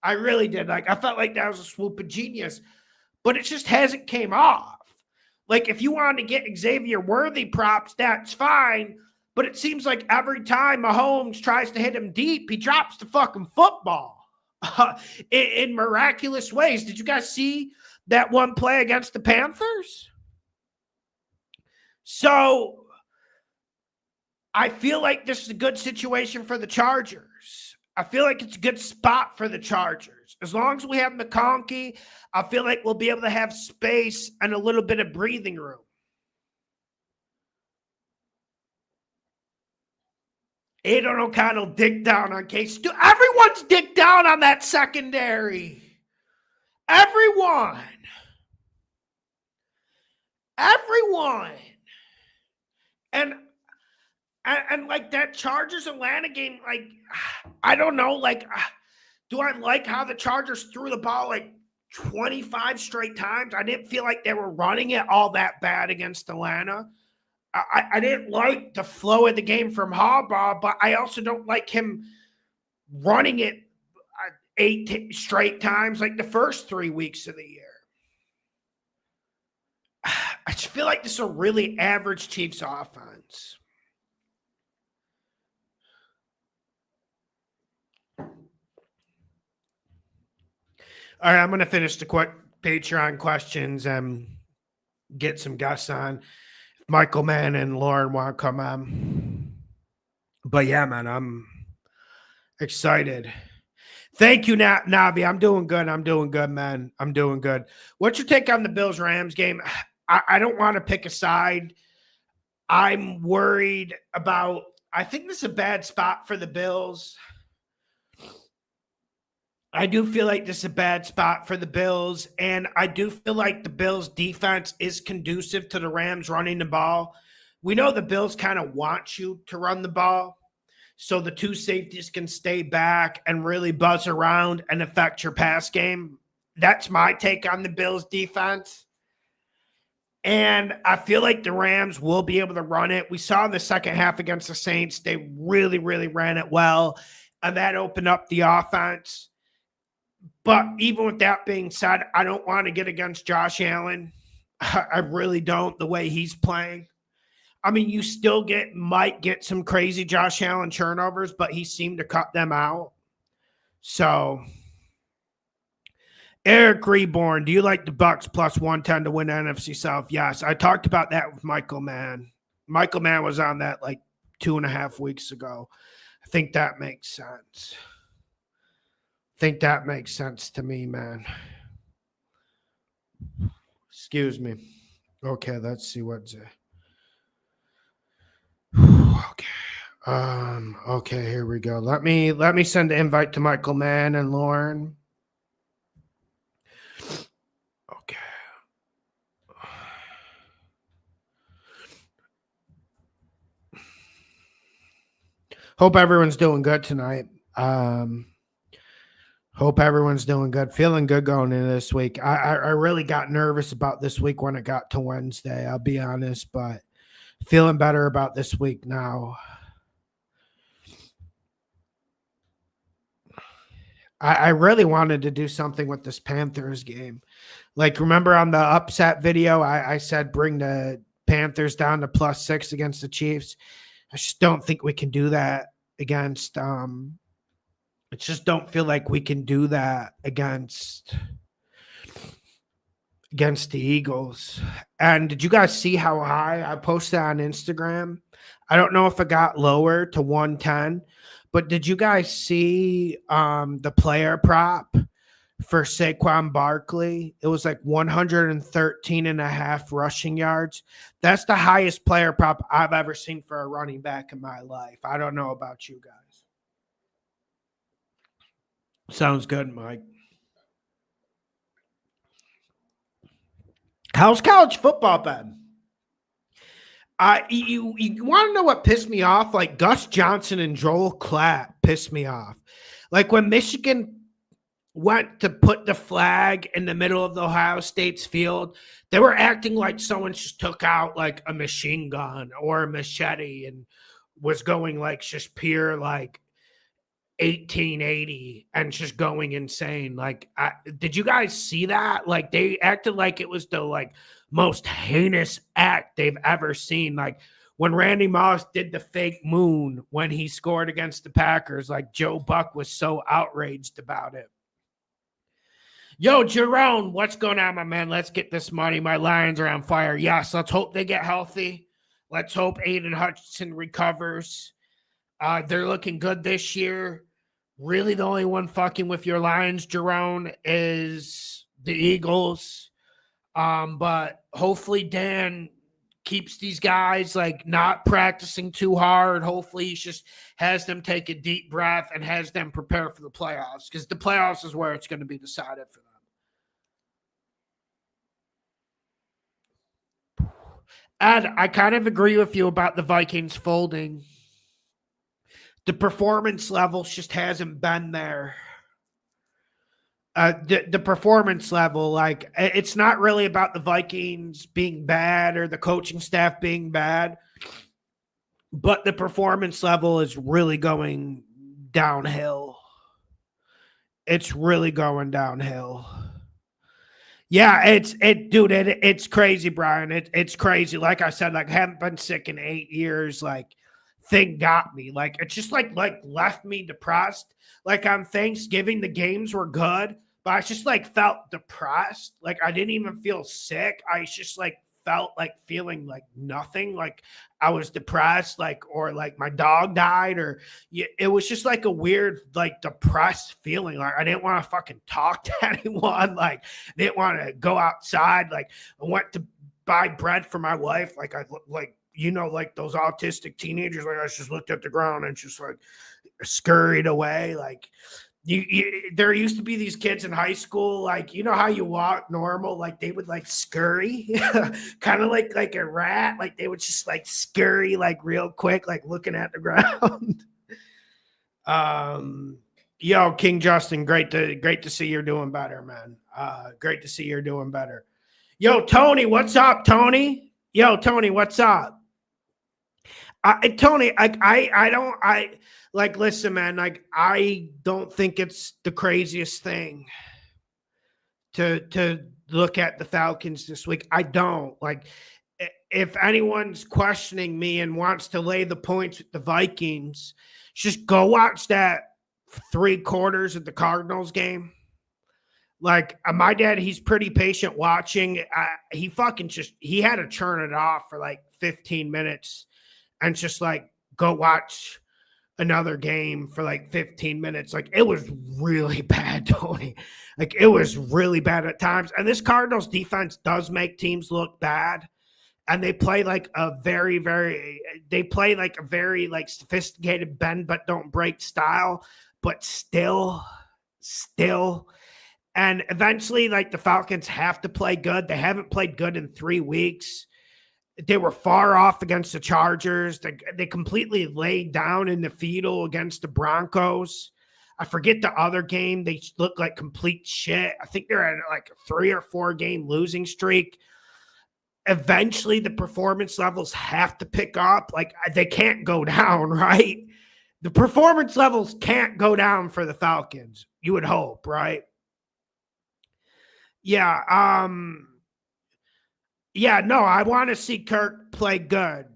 I really did. I felt like that was a swoop of genius, but it just hasn't came off. Like, if you wanted to get Xavier Worthy props, that's fine. But it seems like every time Mahomes tries to hit him deep, he drops the fucking football in miraculous ways. Did you guys see that one play against the Panthers? So I feel like this is a good situation for the Chargers. I feel like it's a good spot for the Chargers. As long as we have McConkey, I feel like we'll be able to have space and a little bit of breathing room. Aidan O'Connell digged down on Case. Dude, everyone's digged down on that secondary. Everyone. And like that Chargers Atlanta game, like, I don't know, like, do I like how the Chargers threw the ball like 25 straight times? I didn't feel like they were running it all that bad against Atlanta. I didn't like the flow of the game from Harbaugh, but I also don't like him running it 8 straight times like the first 3 weeks of the year. I just feel like this is a really average Chiefs offense. All right, I'm going to finish the quick Patreon questions and get some guests on. Michael Mann and Lauren want to come on. But yeah, man, I'm excited. Thank you, Navi. I'm doing good, man. I'm doing good. What's your take on the Bills-Rams game? I don't want to pick a side. I'm worried about – I think this is a bad spot for the Bills. I do feel like this is a bad spot for the Bills, and I do feel like the Bills' defense is conducive to the Rams running the ball. We know the Bills kind of want you to run the ball, so the two safeties can stay back and really buzz around and affect your pass game. That's my take on the Bills' defense. And I feel like the Rams will be able to run it. We saw in the second half against the Saints, they really, really ran it well, and that opened up the offense. But even with that being said, I don't want to get against Josh Allen. I really don't, the way he's playing. I mean, you still might get some crazy Josh Allen turnovers, but he seemed to cut them out. So, Eric Reborn, do you like the Bucks plus 110 to win the NFC South? Yes, I talked about that with Michael Mann. Michael Mann was on that like 2.5 weeks ago. I think that makes sense. To me, man. Excuse me. Okay, let's see what's it. Okay, here we go. Let me send the invite to Michael Mann and Lauren. Okay. Hope everyone's doing good tonight. Hope everyone's doing good. Feeling good going into this week. I really got nervous about this week when it got to Wednesday, I'll be honest, but feeling better about this week now. I really wanted to do something with this Panthers game. Like, remember on the upset video, I said bring the Panthers down to +6 against the Chiefs. I just don't think we can do that against I just don't feel like we can do that against against the Eagles. And did you guys see how high I posted on Instagram? I don't know if it got lower to 110, but did you guys see the player prop for Saquon Barkley? It was like 113 and a half rushing yards. That's the highest player prop I've ever seen for a running back in my life. I don't know about you guys. Sounds good, Mike. How's college football been? You want to know what pissed me off? Like Gus Johnson and Joel Klatt pissed me off. Like when Michigan went to put the flag in the middle of the Ohio State's field, they were acting like someone just took out like a machine gun or a machete and was going like just pure like 1880 and just going insane. Like, did you guys see that? Like, they acted like it was the like most heinous act they've ever seen. Like when Randy Moss did the fake moon when he scored against the Packers, like Joe Buck was so outraged about it. Yo, Jerome, what's going on, my man? Let's get this money. My Lions are on fire. Yes, let's hope they get healthy. Let's hope Aiden Hutchinson recovers. They're looking good this year. Really, the only one fucking with your Lions, Jerome, is the Eagles. But hopefully Dan keeps these guys like not practicing too hard. Hopefully he just has them take a deep breath and has them prepare for the playoffs, because the playoffs is where it's going to be decided for them. And I kind of agree with you about the Vikings folding. The performance levels just hasn't been there. The performance level, like it's not really about the Vikings being bad or the coaching staff being bad, but the performance level is really going downhill. It's really going downhill. Yeah, it's crazy, Brian. It's crazy. Like I said, like I haven't been sick in 8 years. Like thing got me. Like it just like left me depressed. Like on Thanksgiving, the games were good, but I just like felt depressed. Like I didn't even feel sick. I just like felt like feeling like nothing. Like I was depressed, like or like my dog died, or it was just like a weird, like depressed feeling. Like I didn't want to fucking talk to anyone. Like didn't want to go outside. Like I went to buy bread for my wife. Like I like like those autistic teenagers. Like I just looked at the ground and just like scurried away. Like there used to be these kids in high school, like how you walk normal, like they would like scurry, kind of like a rat, like they would just like scurry like real quick, like looking at the ground. Yo, King Justin, great to see you're doing better, man. Great to see you're doing better. Yo, Tony, what's up, Tony? Yo, Tony, what's up? Tony, listen, man, like I don't think it's the craziest thing to look at the Falcons this week. I don't. Like if anyone's questioning me and wants to lay the points with the Vikings, just go watch that 3 quarters of the Cardinals game. Like my dad, he's pretty patient watching. He had to turn it off for like 15 minutes and just like go watch another game for like 15 minutes. Like it was really bad, Tony. Like it was really bad at times. And this Cardinals defense does make teams look bad. And they play like a very like sophisticated bend but don't break style, but still. And eventually, like the Falcons have to play good. They haven't played good in 3 weeks. They were far off against the Chargers. They completely laid down in the fetal against the Broncos. I forget the other game. They look like complete shit. I think they're at like a 3 or 4 game losing streak. Eventually, the performance levels have to pick up. Like they can't go down, right? The performance levels can't go down for the Falcons. You would hope, right? Yeah. Yeah, no, I want to see Kirk play good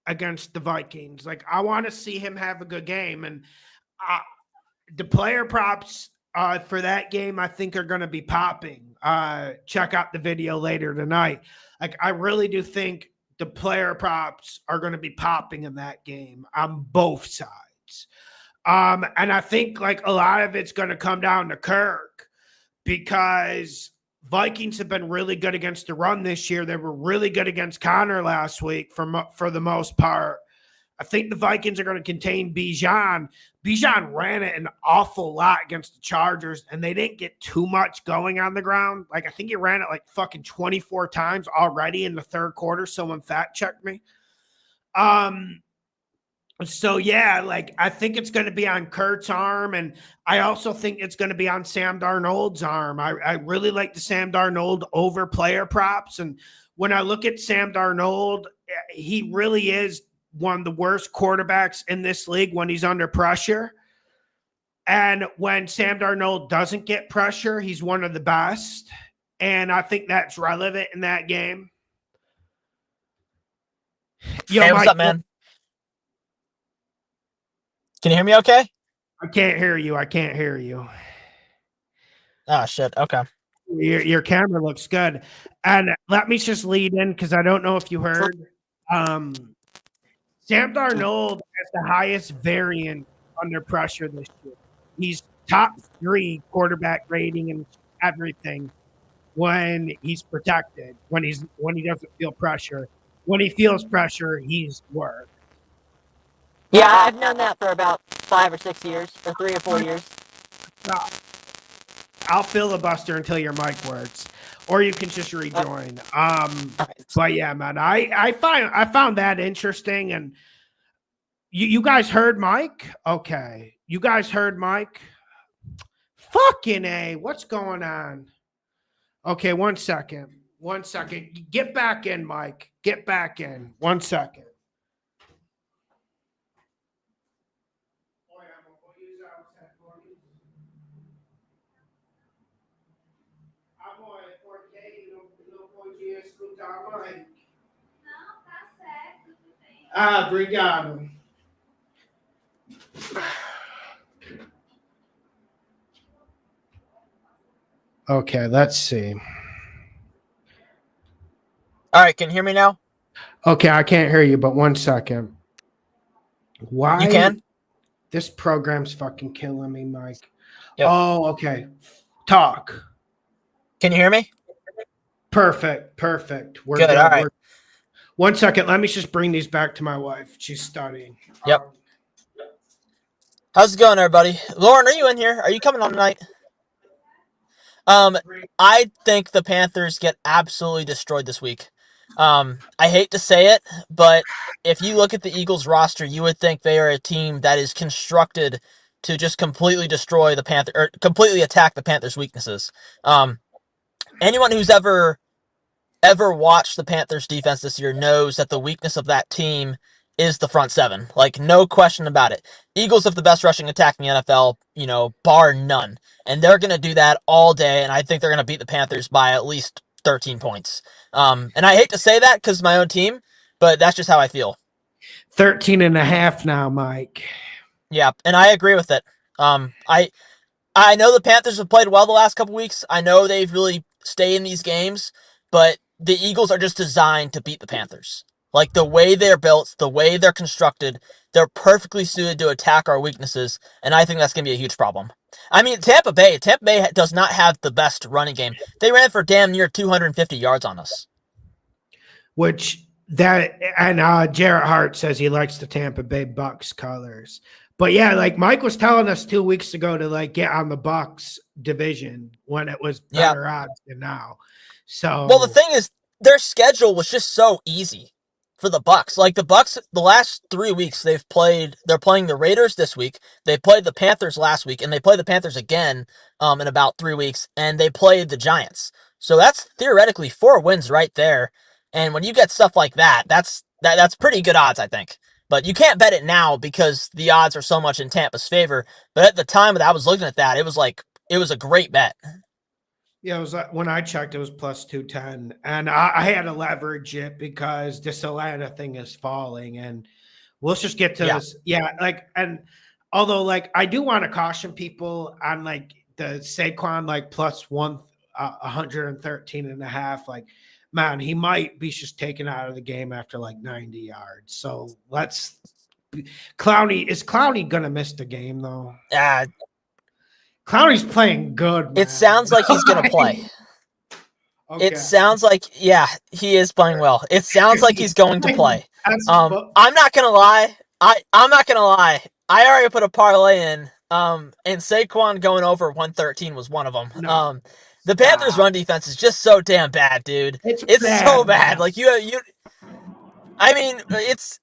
against the Vikings. Like, I want to see him have a good game. And the player props for that game, I think, are going to be popping. check out the video later tonight. Like, I really do think the player props are going to be popping in that game on both sides. And I think like a lot of it's going to come down to Kirk, because Vikings have been really good against the run this year. They were really good against Connor last week for the most part. I think the Vikings are going to contain Bijan. Bijan ran it an awful lot against the Chargers, and they didn't get too much going on the ground. Like, I think he ran it like fucking 24 times already in the third quarter. Someone fact checked me. So, yeah, like, I think it's going to be on Kurt's arm, and I also think it's going to be on Sam Darnold's arm. I really like the Sam Darnold over player props, and when I look at Sam Darnold, he really is one of the worst quarterbacks in this league when he's under pressure. And when Sam Darnold doesn't get pressure, he's one of the best. And I think that's relevant in that game. Yo, hey, what's up, man? Can you hear me okay? I can't hear you. Oh, shit. Okay. Your camera looks good. And let me just lead in, because I don't know if you heard. Sam Darnold has the highest variance under pressure this year. He's top 3 quarterback rating and everything when he's protected, when he doesn't feel pressure. When he feels pressure, he's worse. Yeah, I've known that for about 5 or 6 years, or 3 or 4 years. I'll filibuster until your mic works, or you can just rejoin. But yeah, man, I found that interesting. And you guys heard Mike? Okay, you guys heard Mike? Fucking A, what's going on? Okay, 1 second. Get back in, Mike. Get back in. 1 second. Obrigado. Okay, let's see. All right, can you hear me now? Okay, I can't hear you, but 1 second. Why? You can? This program's fucking killing me, Mike. Yep. Oh, okay. Talk. Can you hear me? Perfect. We're good. All right. 1 second. Let me just bring these back to my wife. She's studying. Yep. How's it going, everybody? Lauren, are you in here? Are you coming on tonight? I think the Panthers get absolutely destroyed this week. I hate to say it, but if you look at the Eagles roster, you would think they are a team that is constructed to just completely destroy the Panthers, or completely attack the Panthers' weaknesses. Anyone who's ever watched the Panthers defense this year knows that the weakness of that team is the front seven. Like, no question about it. Eagles have the best rushing attack in the NFL, bar none. And they're going to do that all day, and I think they're going to beat the Panthers by at least 13 points. And I hate to say that because it's my own team, but that's just how I feel. 13.5 now, Mike. Yeah, and I agree with it. I know the Panthers have played well the last couple weeks. I know they've really stayed in these games, but the Eagles are just designed to beat the Panthers. Like, the way they're built, the way they're constructed, they're perfectly suited to attack our weaknesses, and I think that's going to be a huge problem. I mean, Tampa Bay does not have the best running game. They ran for damn near 250 yards on us. Jarrett Hart says he likes the Tampa Bay Bucks colors. But yeah, like Mike was telling us 2 weeks ago to like get on the Bucks division when it was better odds than now. So, well, the thing is, their schedule was just so easy for the Bucks. Like, the Bucks, the last 3 weeks they're playing the Raiders this week. They played the Panthers last week, and they play the Panthers again in about 3 weeks, and they played the Giants. So that's theoretically 4 wins right there. And when you get stuff like that, that's pretty good odds, I think. But you can't bet it now because the odds are so much in Tampa's favor. But at the time that I was looking at that, it was a great bet. Yeah, it was when I checked, it was plus 210, and I had to leverage it because this Atlanta thing is falling, and let's just get to this. Yeah, and although I do want to caution people on the Saquon plus 113.5. Like, man, he might be just taken out of the game after like 90 yards. So Clowney going to miss the game though? Clowney's playing good, man. It sounds like he's going to play. Okay. It sounds like, yeah, he is playing well. It sounds like he's going to play. I'm not going to lie. I'm not going to lie. I already put a parlay in, and Saquon going over 113 was one of them. No. The Panthers' run defense is just so damn bad, dude. It's bad, so bad. Man. Like, I mean, it's...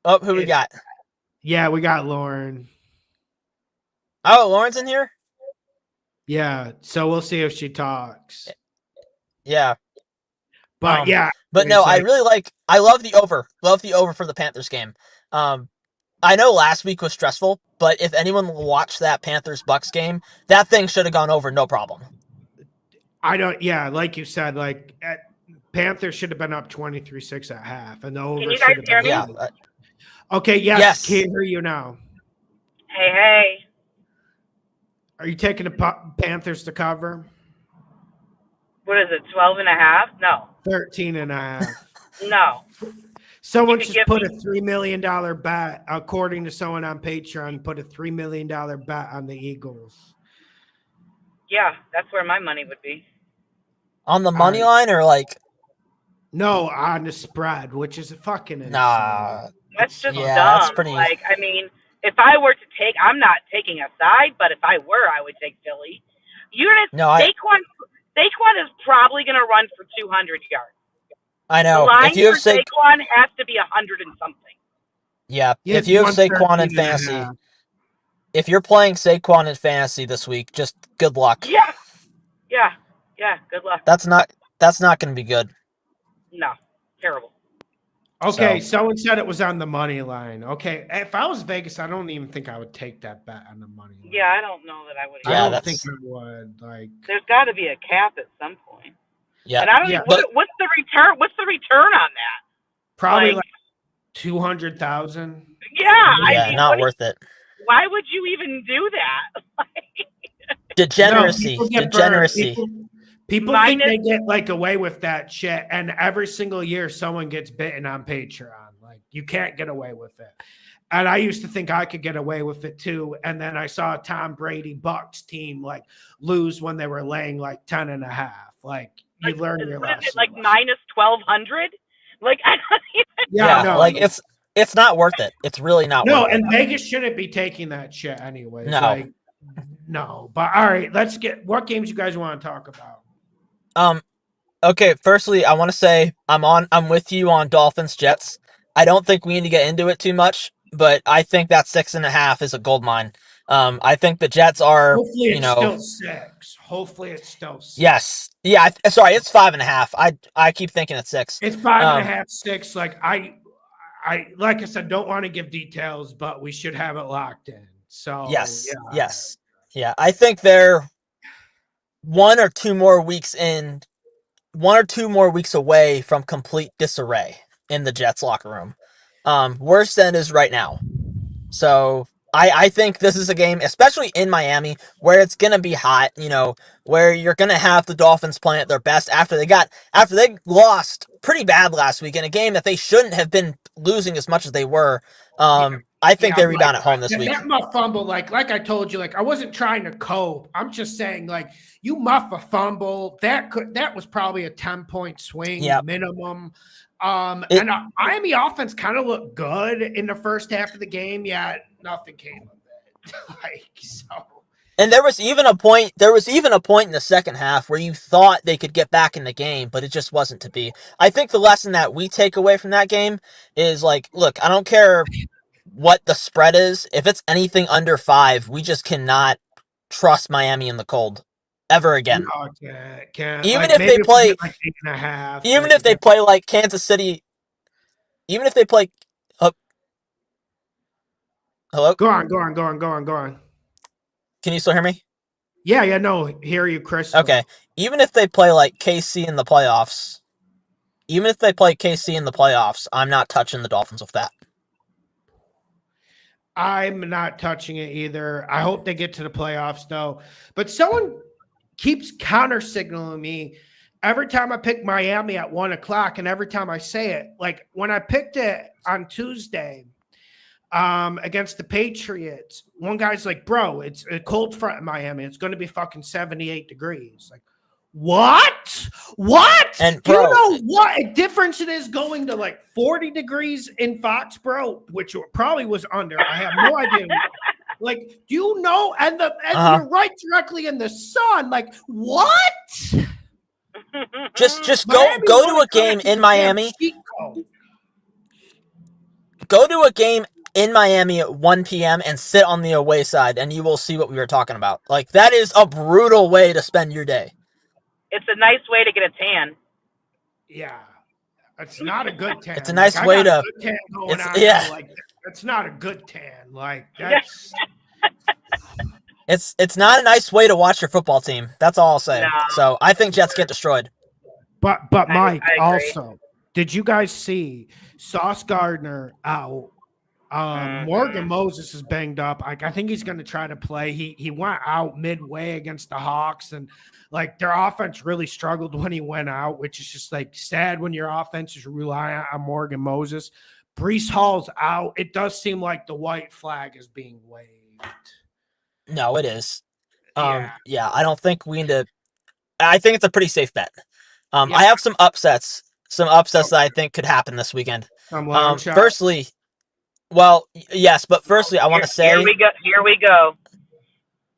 Oh, who we got? Yeah, we got Lauren. Oh, Lauren's in here? Yeah, so we'll see if she talks. Yeah. But yeah. But no, I love the over. Love the over for the Panthers game. I know last week was stressful, but if anyone watched that Panthers-Bucks game, that thing should have gone over no problem. Like you said, like Panthers should have been up 23-6 at half, and the over Can you guys hear me? Yeah. Okay, yes, can't hear you now. Hey. Are you taking the Panthers to cover? What is it, 12.5? No. 13.5. No. Someone just put a $3 million bet, according to someone on Patreon, put a $3 million bet on the Eagles. Yeah, that's where my money would be. On the money line or like? No, on the spread, which is fucking insane. Nah. That's just dumb. That's pretty... Like, I mean, if I were to take, I'm not taking a side, but if I were, I would take Philly. Saquon is probably going to run for 200 yards. I know. The line for Saquon has to be 100 and something. Yeah, if you have Saquon in fantasy, if you're playing Saquon in fantasy this week, just good luck. Yeah, good luck. That's not going to be good. No, terrible. Okay, someone said it was on the money line. Okay, if I was Vegas, I don't even think I would take that bet on the money line. Yeah, I don't know that I would. I don't think I would. Like, there's got to be a cap at some point. Yeah, and I don't. What's the return? What's the return on that? Probably like 200,000. Yeah, I mean, not worth it. Why would you even do that? Degeneracy. People think they get like away with that shit, and every single year someone gets bitten on Patreon. Like, you can't get away with it. And I used to think I could get away with it too. And then I saw a Tom Brady Bucks team like lose when they were laying like 10.5. Like, you learn your lesson. Is it like minus 1,200? Like, I don't even. No, like it's not worth it. It's really not. No, worth and it. Vegas shouldn't be taking that shit anyway. No, like, no. But all right, let's get what games you guys want to talk about. Okay. Firstly, I want to say I'm with you on Dolphins Jets. I don't think we need to get into it too much, but I think that 6.5 is a gold mine. I think the Jets are. Hopefully, it's still 6. Hopefully, it's still 6. Yes. Yeah. Sorry, it's 5.5. I keep thinking it's 6. It's 5.5, 6. Like like I said, don't want to give details, but we should have it locked in. So yes. Yeah. I think they're 1 or 2 more weeks away from complete disarray in the Jets locker room. Worse than it is right now. So I think this is a game, especially in Miami, where it's gonna be hot, where you're gonna have the Dolphins playing at their best after they lost pretty bad last week in a game that they shouldn't have been losing as much as they were. I think they rebound at home this week. That muff fumble, like I told you, like I wasn't trying to cope. I'm just saying, like, you muff a fumble, that was probably a 10-point swing minimum. And Miami offense kind of looked good in the first half of the game, yet nothing came of it. And there was even a point in the second half where you thought they could get back in the game, but it just wasn't to be. I think the lesson that we take away from that game is, like, look, I don't care what the spread is. If it's anything under 5, we just cannot trust Miami in the cold ever again. No, can't. Even if they play like 8.5. Even if they play like Kansas City. Even if they play. Hello? Go on. Can you still hear me? Yeah, no, hear you, Chris. Okay. Even if they play like KC in the playoffs, I'm not touching the Dolphins with that. I'm not touching it either. I hope they get to the playoffs, though. But someone keeps counter signaling me every time I pick Miami at 1:00, and every time I say it, like when I picked it on Tuesday against the Patriots, one guy's like, bro, it's a cold front in Miami. It's going to be fucking 78 degrees. Like, what? And Do bro, you know what a difference it is going to like 40 degrees in Foxborough, which probably was under? I have no idea. Like, do you know? And you're right directly in the sun. Like, what? just Miami go won to a game crack in Miami. Chico. Go to a game in Miami at 1 p.m. and sit on the away side, and you will see what we were talking about. Like, that is a brutal way to spend your day. It's a nice way to get a tan. Yeah. It's not a good tan. It's a nice like, way to. A good tan going on yeah. now. Like, it's not a good tan. Like, that's. It's not a nice way to watch your football team. That's all I'll say. No. So I think Jets get destroyed. But Mike, I also, did you guys see Sauce Gardner out? Morgan Moses is banged up. I think he's going to try to play. He went out midway against the Hawks, and like their offense really struggled when he went out, which is just like sad when your offense is relying on Morgan Moses. Breece Hall's out. It does seem like the white flag is being waved. No, it is. Yeah. I don't think we need to. I think it's a pretty safe bet. Yeah. I have some upsets that I think could happen this weekend. Firstly, yes, but firstly, I want to say here we go.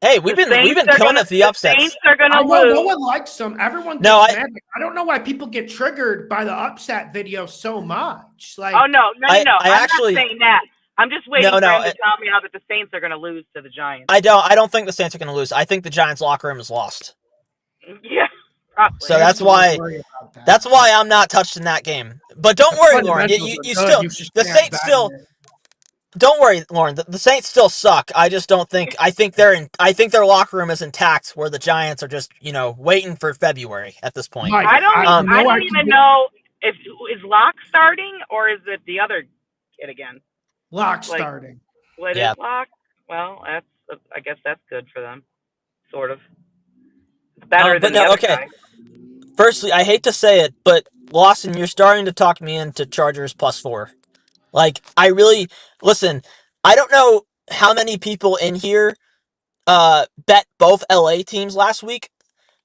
Hey, we've been killing it for the upsets. Saints are gonna lose. No one likes them. Everyone gets mad. I don't know why people get triggered by the upset video so much. Like, oh no. I'm actually, not saying that. I'm just waiting for him to tell me how that the Saints are going to lose to the Giants. I don't think the Saints are going to lose. I think the Giants' locker room is lost. Yeah, probably. So that's why I'm not touching that game. But don't worry, Lauren. The Saints still. Don't worry, Lauren. The Saints still suck. I just don't think. I think their locker room is intact, where the Giants are just waiting for February at this point. I don't even know if is Locke starting or is it the other kid again. Locke starting. What is Locke? Well, I guess that's good for them, sort of. It's better than the other guy. Firstly, I hate to say it, but Lawson, you're starting to talk me into Chargers +4. Like, I really listen. I don't know how many people in here bet both LA teams last week.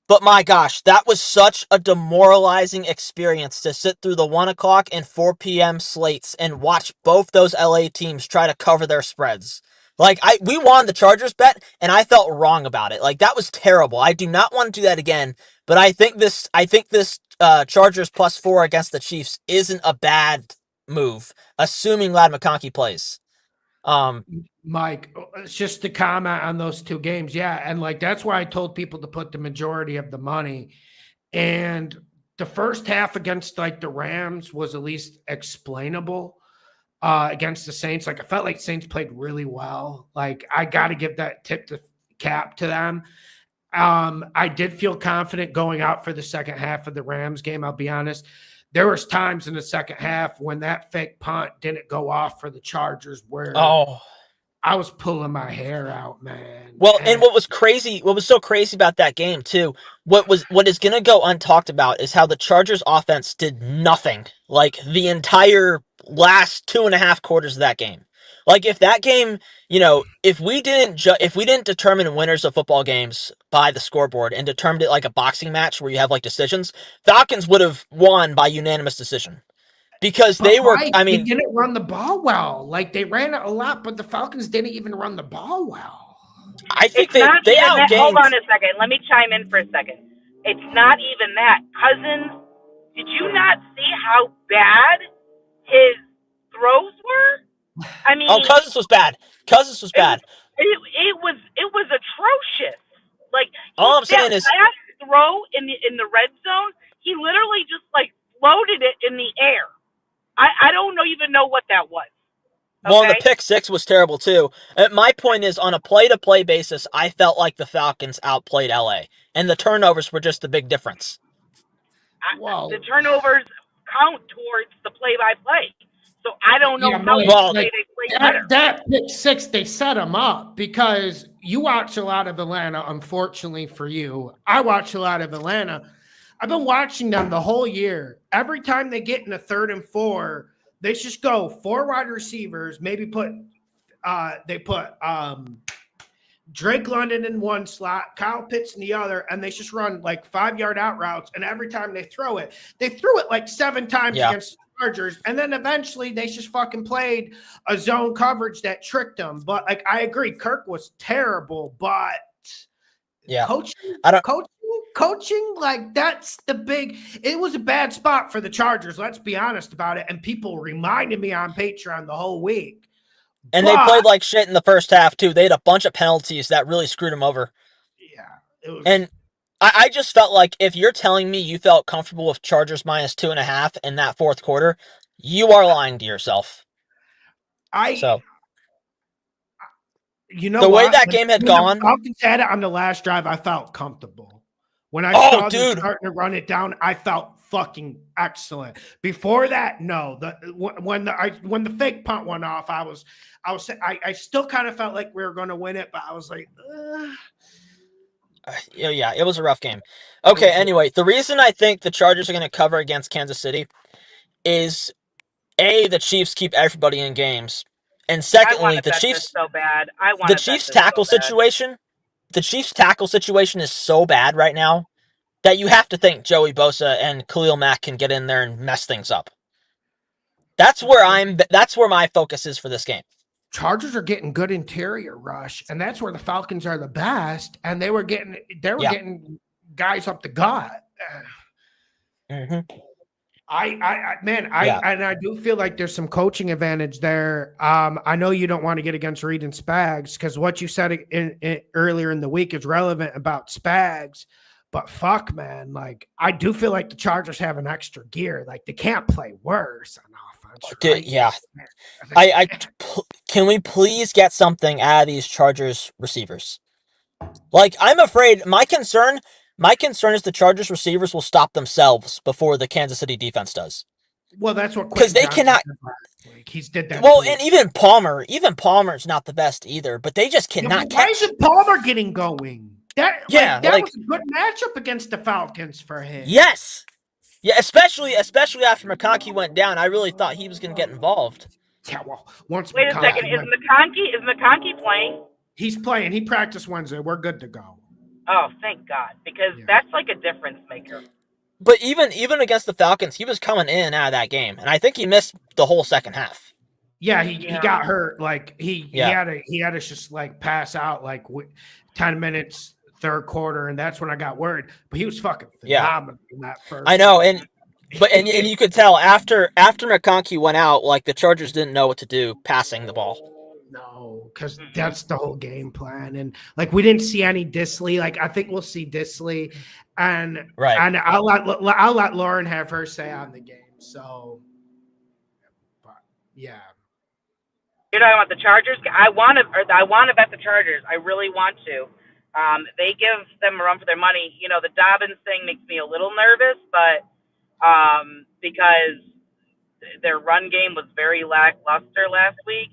But my gosh, that was such a demoralizing experience to sit through the 1 o'clock and 4 p.m. slates and watch both those LA teams try to cover their spreads. Like, we won the Chargers bet, and I felt wrong about it. Like, that was terrible. I do not want to do that again. But I think this Chargers +4 against the Chiefs isn't a bad move, assuming Ladd McConkey plays. Mike, it's just to comment on those two games. Yeah. And like, that's why I told people to put the majority of the money. And the first half against like the Rams was at least explainable against the Saints. Like, I felt like Saints played really well. Like, I got to give that tip to cap to them. I did feel confident going out for the second half of the Rams game. I'll be honest. There was times in the second half when that fake punt didn't go off for the Chargers where I was pulling my hair out, man. Well, and what was so crazy about that game too, what is going to go untalked about is how the Chargers offense did nothing like the entire last 2.5 quarters of that game. Like, if that game, if we didn't determine winners of football games by the scoreboard and determined it like a boxing match where you have like decisions, Falcons would have won by unanimous decision. Because they didn't run the ball well. Like, they ran it a lot, but the Falcons didn't even run the ball well. I think they outgained. Hold on a second. Let me chime in for a second. It's not even that. Cousins, did you not see how bad his throws were? I mean, Cousins was bad. It was atrocious. Like, all I'm saying is, last throw in the red zone, he literally just like floated it in the air. I don't even know what that was. Okay? Well, the pick six was terrible too. My point is, on a play-to-play basis, I felt like the Falcons outplayed LA, and the turnovers were just the big difference. The turnovers count towards the play-by-play. So I don't know Yeah, how Mike, you Well, say they play better. that pick six, they set him up because you watch a lot of Atlanta. Unfortunately for you, I watch a lot of Atlanta. I've been watching them the whole year. Every time they get in a 3rd and 4, they just go 4 wide receivers. Maybe they put Drake London in one slot, Kyle Pitts in the other, and they just run like 5-yard out routes. And every time they threw it like 7 times against the Chargers. And then eventually they just fucking played a zone coverage that tricked them. But like, I agree, Kirk was terrible, but yeah, coaching, like that's the big, it was a bad spot for the Chargers. Let's be honest about it. And people reminded me on Patreon the whole week. and they played like shit in the first half too. They had a bunch of penalties that really screwed them over. Yeah, it was. And I just felt like if you're telling me you felt comfortable with Chargers minus 2.5 in that fourth quarter, you are lying to yourself. You know the what? way that game had gone, the Falcons had it on the last drive, I felt comfortable. When I saw them starting to run it down, I felt fucking excellent. Before that, no. When the fake punt went off, I still kind of felt like we were going to win it, but I was like, yeah, it was a rough game. Okay, anyway, the reason I think the Chargers are going to cover against Kansas City is the Chiefs keep everybody in games, and secondly, the Chiefs so bad. the Chiefs tackle situation. The Chiefs tackle situation is so bad right now that you have to think Joey Bosa and Khalil Mack can get in there and mess things up. That's where my focus is for this game. Chargers are getting good interior rush, and that's where the Falcons are the best. And they were getting guys up the gut. Mm-hmm. I do feel like there's some coaching advantage there. I know you don't want to get against Reed and Spags because what you said earlier in the week is relevant about Spags. But fuck, man, like I do feel like the Chargers have an extra gear. Like they can't play worse on offense. Right? Yeah, can we please get something out of these Chargers receivers? Like I'm afraid my concern is the Chargers receivers will stop themselves before the Kansas City defense does. Well, that's what because they cannot. He's did that. Well, and even Palmer's not the best either. But they just cannot catch. Why isn't Palmer getting going? That was a good matchup against the Falcons for him. Yes. Yeah, especially after McConkey went down, I really thought he was going to get involved. Yeah, well, wait a second, is McConkey playing? He's playing. He practiced Wednesday. We're good to go. Oh, thank God, because that's like a difference maker. But even against the Falcons, he was coming in and out of that game, and I think he missed the whole second half. Yeah, he got hurt. Like he had to just like pass out like 10 minutes. Third quarter, and that's when I got worried. But he was fucking phenomenal in that first. I know, and you could tell after McConkey went out, like the Chargers didn't know what to do passing the ball. No, because that's the whole game plan, and like we didn't see any Disley. Like I think we'll see Disley, and I'll let Lauren have her say on the game. So, but yeah. You're talking about the Chargers. I want to bet the Chargers. I really want to. They give them a run for their money. You know, the Dobbins thing makes me a little nervous, but because their run game was very lackluster last week.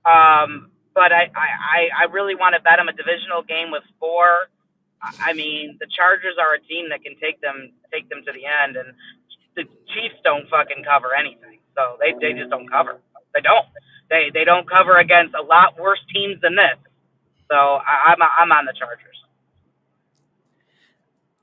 But I really want to bet them a divisional game with 4. I mean, the Chargers are a team that can take them to the end, and the Chiefs don't fucking cover anything. So they just don't cover. They don't. They don't cover against a lot worse teams than this. So I'm on the Chargers.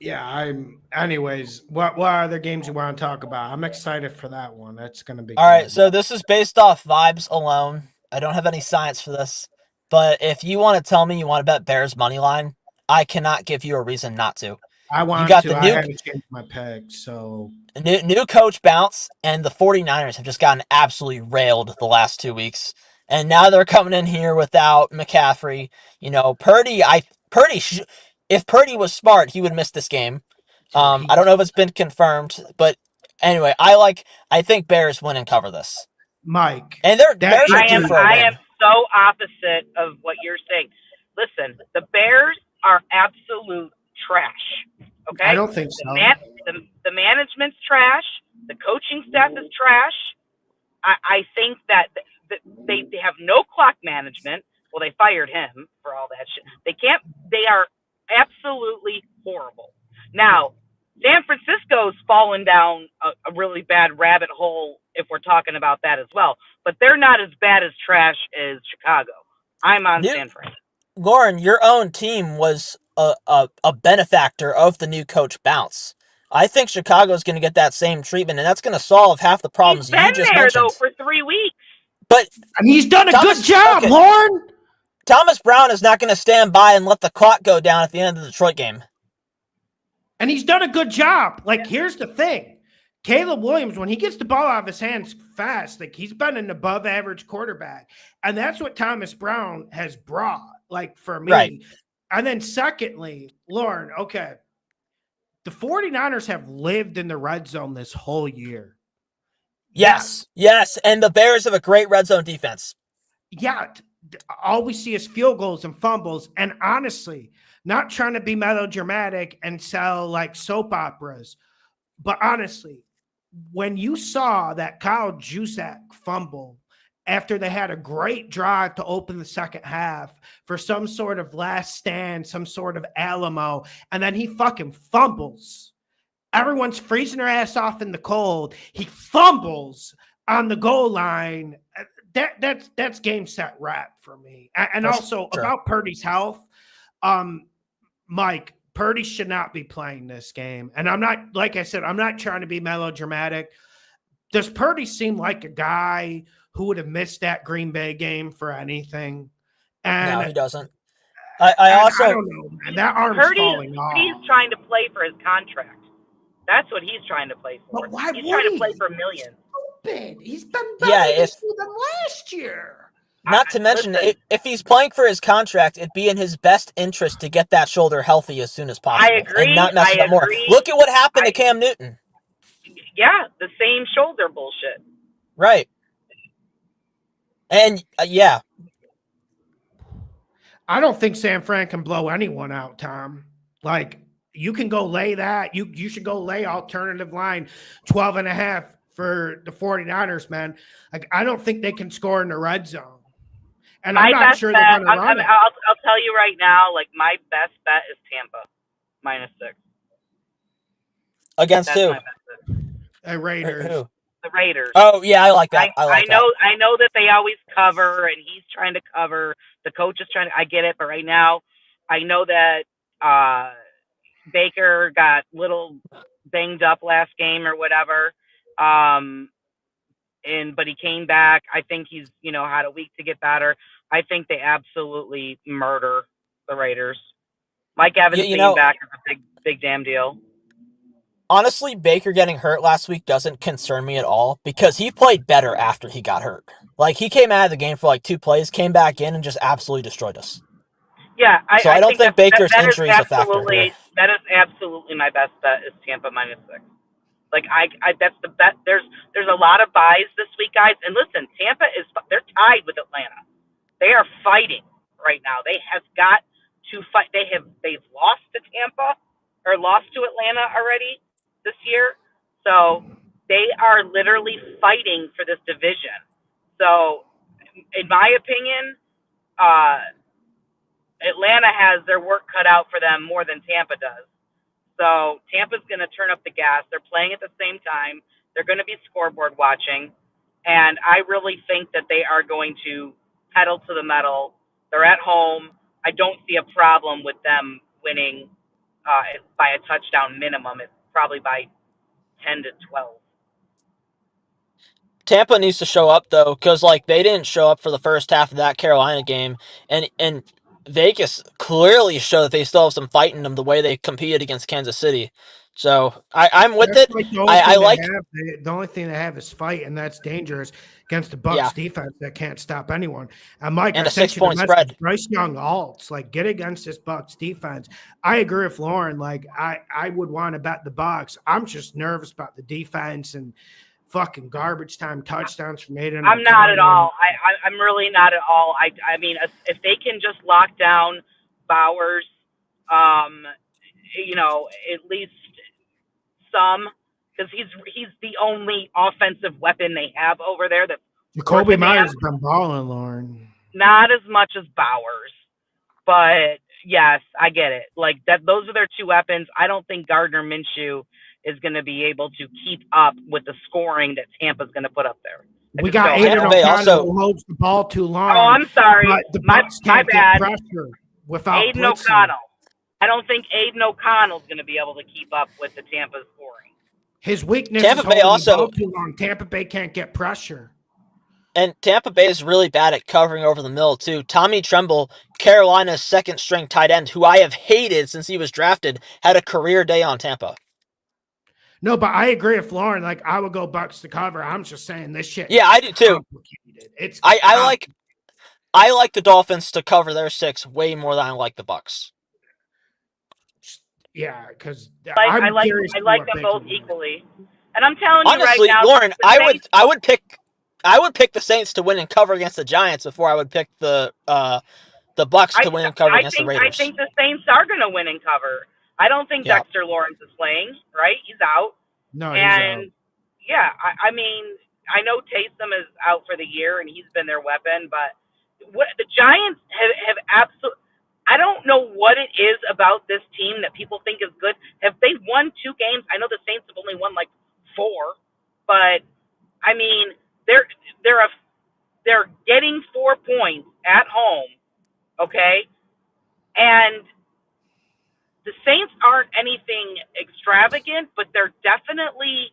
Yeah, anyways, what other games you want to talk about? I'm excited for that one. That's going to be all right. So this is based off vibes alone. I don't have any science for this, but if you want to tell me you want to bet Bears money line, I cannot give you a reason not to. I want to. I haven't changed my peg, so new coach bounce, and the 49ers have just gotten absolutely railed the last 2 weeks. And now they're coming in here without McCaffrey. You know, if Purdy was smart, he would miss this game. I don't know if it's been confirmed, but anyway, I think Bears win and cover this. Mike. And Bears are due for a win. I am so opposite of what you're saying. Listen, the Bears are absolute trash. Okay? I don't think so. The management's trash. The coaching staff is trash. I think that they have no clock management. Well, they fired him for all that shit. They can't. They are absolutely horrible. Now, San Francisco's fallen down a really bad rabbit hole if we're talking about that as well. But they're not as bad as trash as Chicago. I'm on San Fran. Lauren, your own team was a benefactor of the new coach bounce. I think Chicago's going to get that same treatment, and that's going to solve half the He's problems been you just there mentioned. though for 3 weeks. But And he's done a good job, Lauren. Thomas Brown is not going to stand by and let the clock go down at the end of the Detroit game. And he's done a good job. Like, here's the thing. Caleb Williams, when he gets the ball out of his hands fast, like he's been an above average quarterback. And that's what Thomas Brown has brought, like, for me. Right. And then secondly, Lauren, okay, the 49ers have lived in the red zone this whole year. Yes. And the Bears have a great red zone defense. Yeah. All we see is field goals and fumbles. And honestly, not trying to be melodramatic and sell like soap operas, but honestly, when you saw that Kyle Juszczyk fumble after they had a great drive to open the second half for some sort of last stand, some sort of Alamo, and then he fucking fumbles. Everyone's freezing their ass off in the cold. He fumbles on the goal line. That's game set wrap for me. And also about Purdy's health, Mike, Purdy should not be playing this game. And I'm not, like I said, I'm not trying to be melodramatic. Does Purdy seem like a guy who would have missed that Green Bay game for anything? And no, he doesn't. I don't know, man. That arm's falling off. Purdy's trying to play for his contract. That's what he's trying to play for. But why he's would trying he? to play for millions. Stupid. He's been better this season last year. Not to mention, if he's playing for his contract, it'd be in his best interest to get that shoulder healthy as soon as possible. I agree. And not mess it up more. Look at what happened to Cam Newton. Yeah, the same shoulder bullshit. Right. And, yeah. I don't think San Fran can blow anyone out, Tom. Like, you can go lay that. You should go lay alternative line 12.5 for the 49ers, man. Like, I don't think they can score in the red zone. And I'm not sure they're going to run it. I'll tell you right now, like, my best bet is Tampa, -6. Against who? The Raiders. Who? The Raiders. Oh, yeah, I like that. I know that they always cover, and he's trying to cover. The coach is trying to. I get it, but right now, I know that Baker got little banged up last game or whatever. But he came back. I think he's, had a week to get better. I think they absolutely murder the Raiders. Mike Evans being back is a big damn deal. Honestly, Baker getting hurt last week doesn't concern me at all because he played better after he got hurt. Like, he came out of the game for like 2 plays, came back in, and just absolutely destroyed us. Yeah, I don't think Baker's injury is a factor here. That is absolutely my best bet is Tampa -6. Like, that's the bet. There's a lot of buys this week, guys. And listen, Tampa they're tied with Atlanta. They are fighting right now. They have got to fight. They've lost to Tampa or lost to Atlanta already this year. So they are literally fighting for this division. So in my opinion, Atlanta has their work cut out for them more than Tampa does. So Tampa's going to turn up the gas. They're playing at the same time. They're going to be scoreboard watching. And I really think that they are going to pedal to the metal. They're at home. I don't see a problem with them winning by a touchdown minimum. It's probably by 10 to 12. Tampa needs to show up, though, because they didn't show up for the first half of that Carolina game. And Vegas clearly showed that they still have some fight in them the way they competed against Kansas City. So I'm with it. The only thing they have is fight, and that's dangerous against the Bucs defense that can't stop anyone. And Mike, and a 6-point spread. Bryce Young alts, get against this Bucs defense. I agree with Lauren. I would want to bet the Bucs. I'm just nervous about the defense and fucking garbage time touchdowns from Aiden. I'm not at all. I'm really not at all. I mean, if they can just lock down Bowers, at least some, because he's the only offensive weapon they have over there that's worth Jacoby a damn. Myers been balling, Lauren. Not as much as Bowers, but yes, I get it. Like that, those are their two weapons. I don't think Gardner Minshew is going to be able to keep up with the scoring that Tampa's going to put up there. We got don't. Aiden O'Connell who holds the ball too long. Oh, I'm sorry. But the My Bucs can't get bad. pressure without Aiden blitzing. O'Connell. I don't think Aiden O'Connell's going to be able to keep up with the Tampa scoring. His weakness Tampa is Bay holding the also- ball too long. Tampa Bay can't get pressure. And Tampa Bay is really bad at covering over the middle, too. Tommy Tremble, Carolina's second-string tight end, who I have hated since he was drafted, had a career day on Tampa. No, but I agree with Lauren. Like, I would go Bucs to cover. I'm just saying this shit. Yeah, I do too. It's I like the Dolphins to cover their 6 way more than I like the Bucs. Yeah, because I like them both equally. And I'm telling you honestly, right now, Lauren, I would pick the Saints to win and cover against the Giants before I would pick the Bucs to win and cover against the Raiders. I think the Saints are going to win and cover. I don't think Dexter Lawrence is playing, right? He's out. No, he's out. Yeah, I mean, I know Taysom is out for the year and he's been their weapon, but the Giants have absolutely. I don't know what it is about this team that people think is good. Have they won 2 games? I know the Saints have only won like 4, but I mean, they're getting 4 points at home, okay? And the Saints aren't anything extravagant, but they're definitely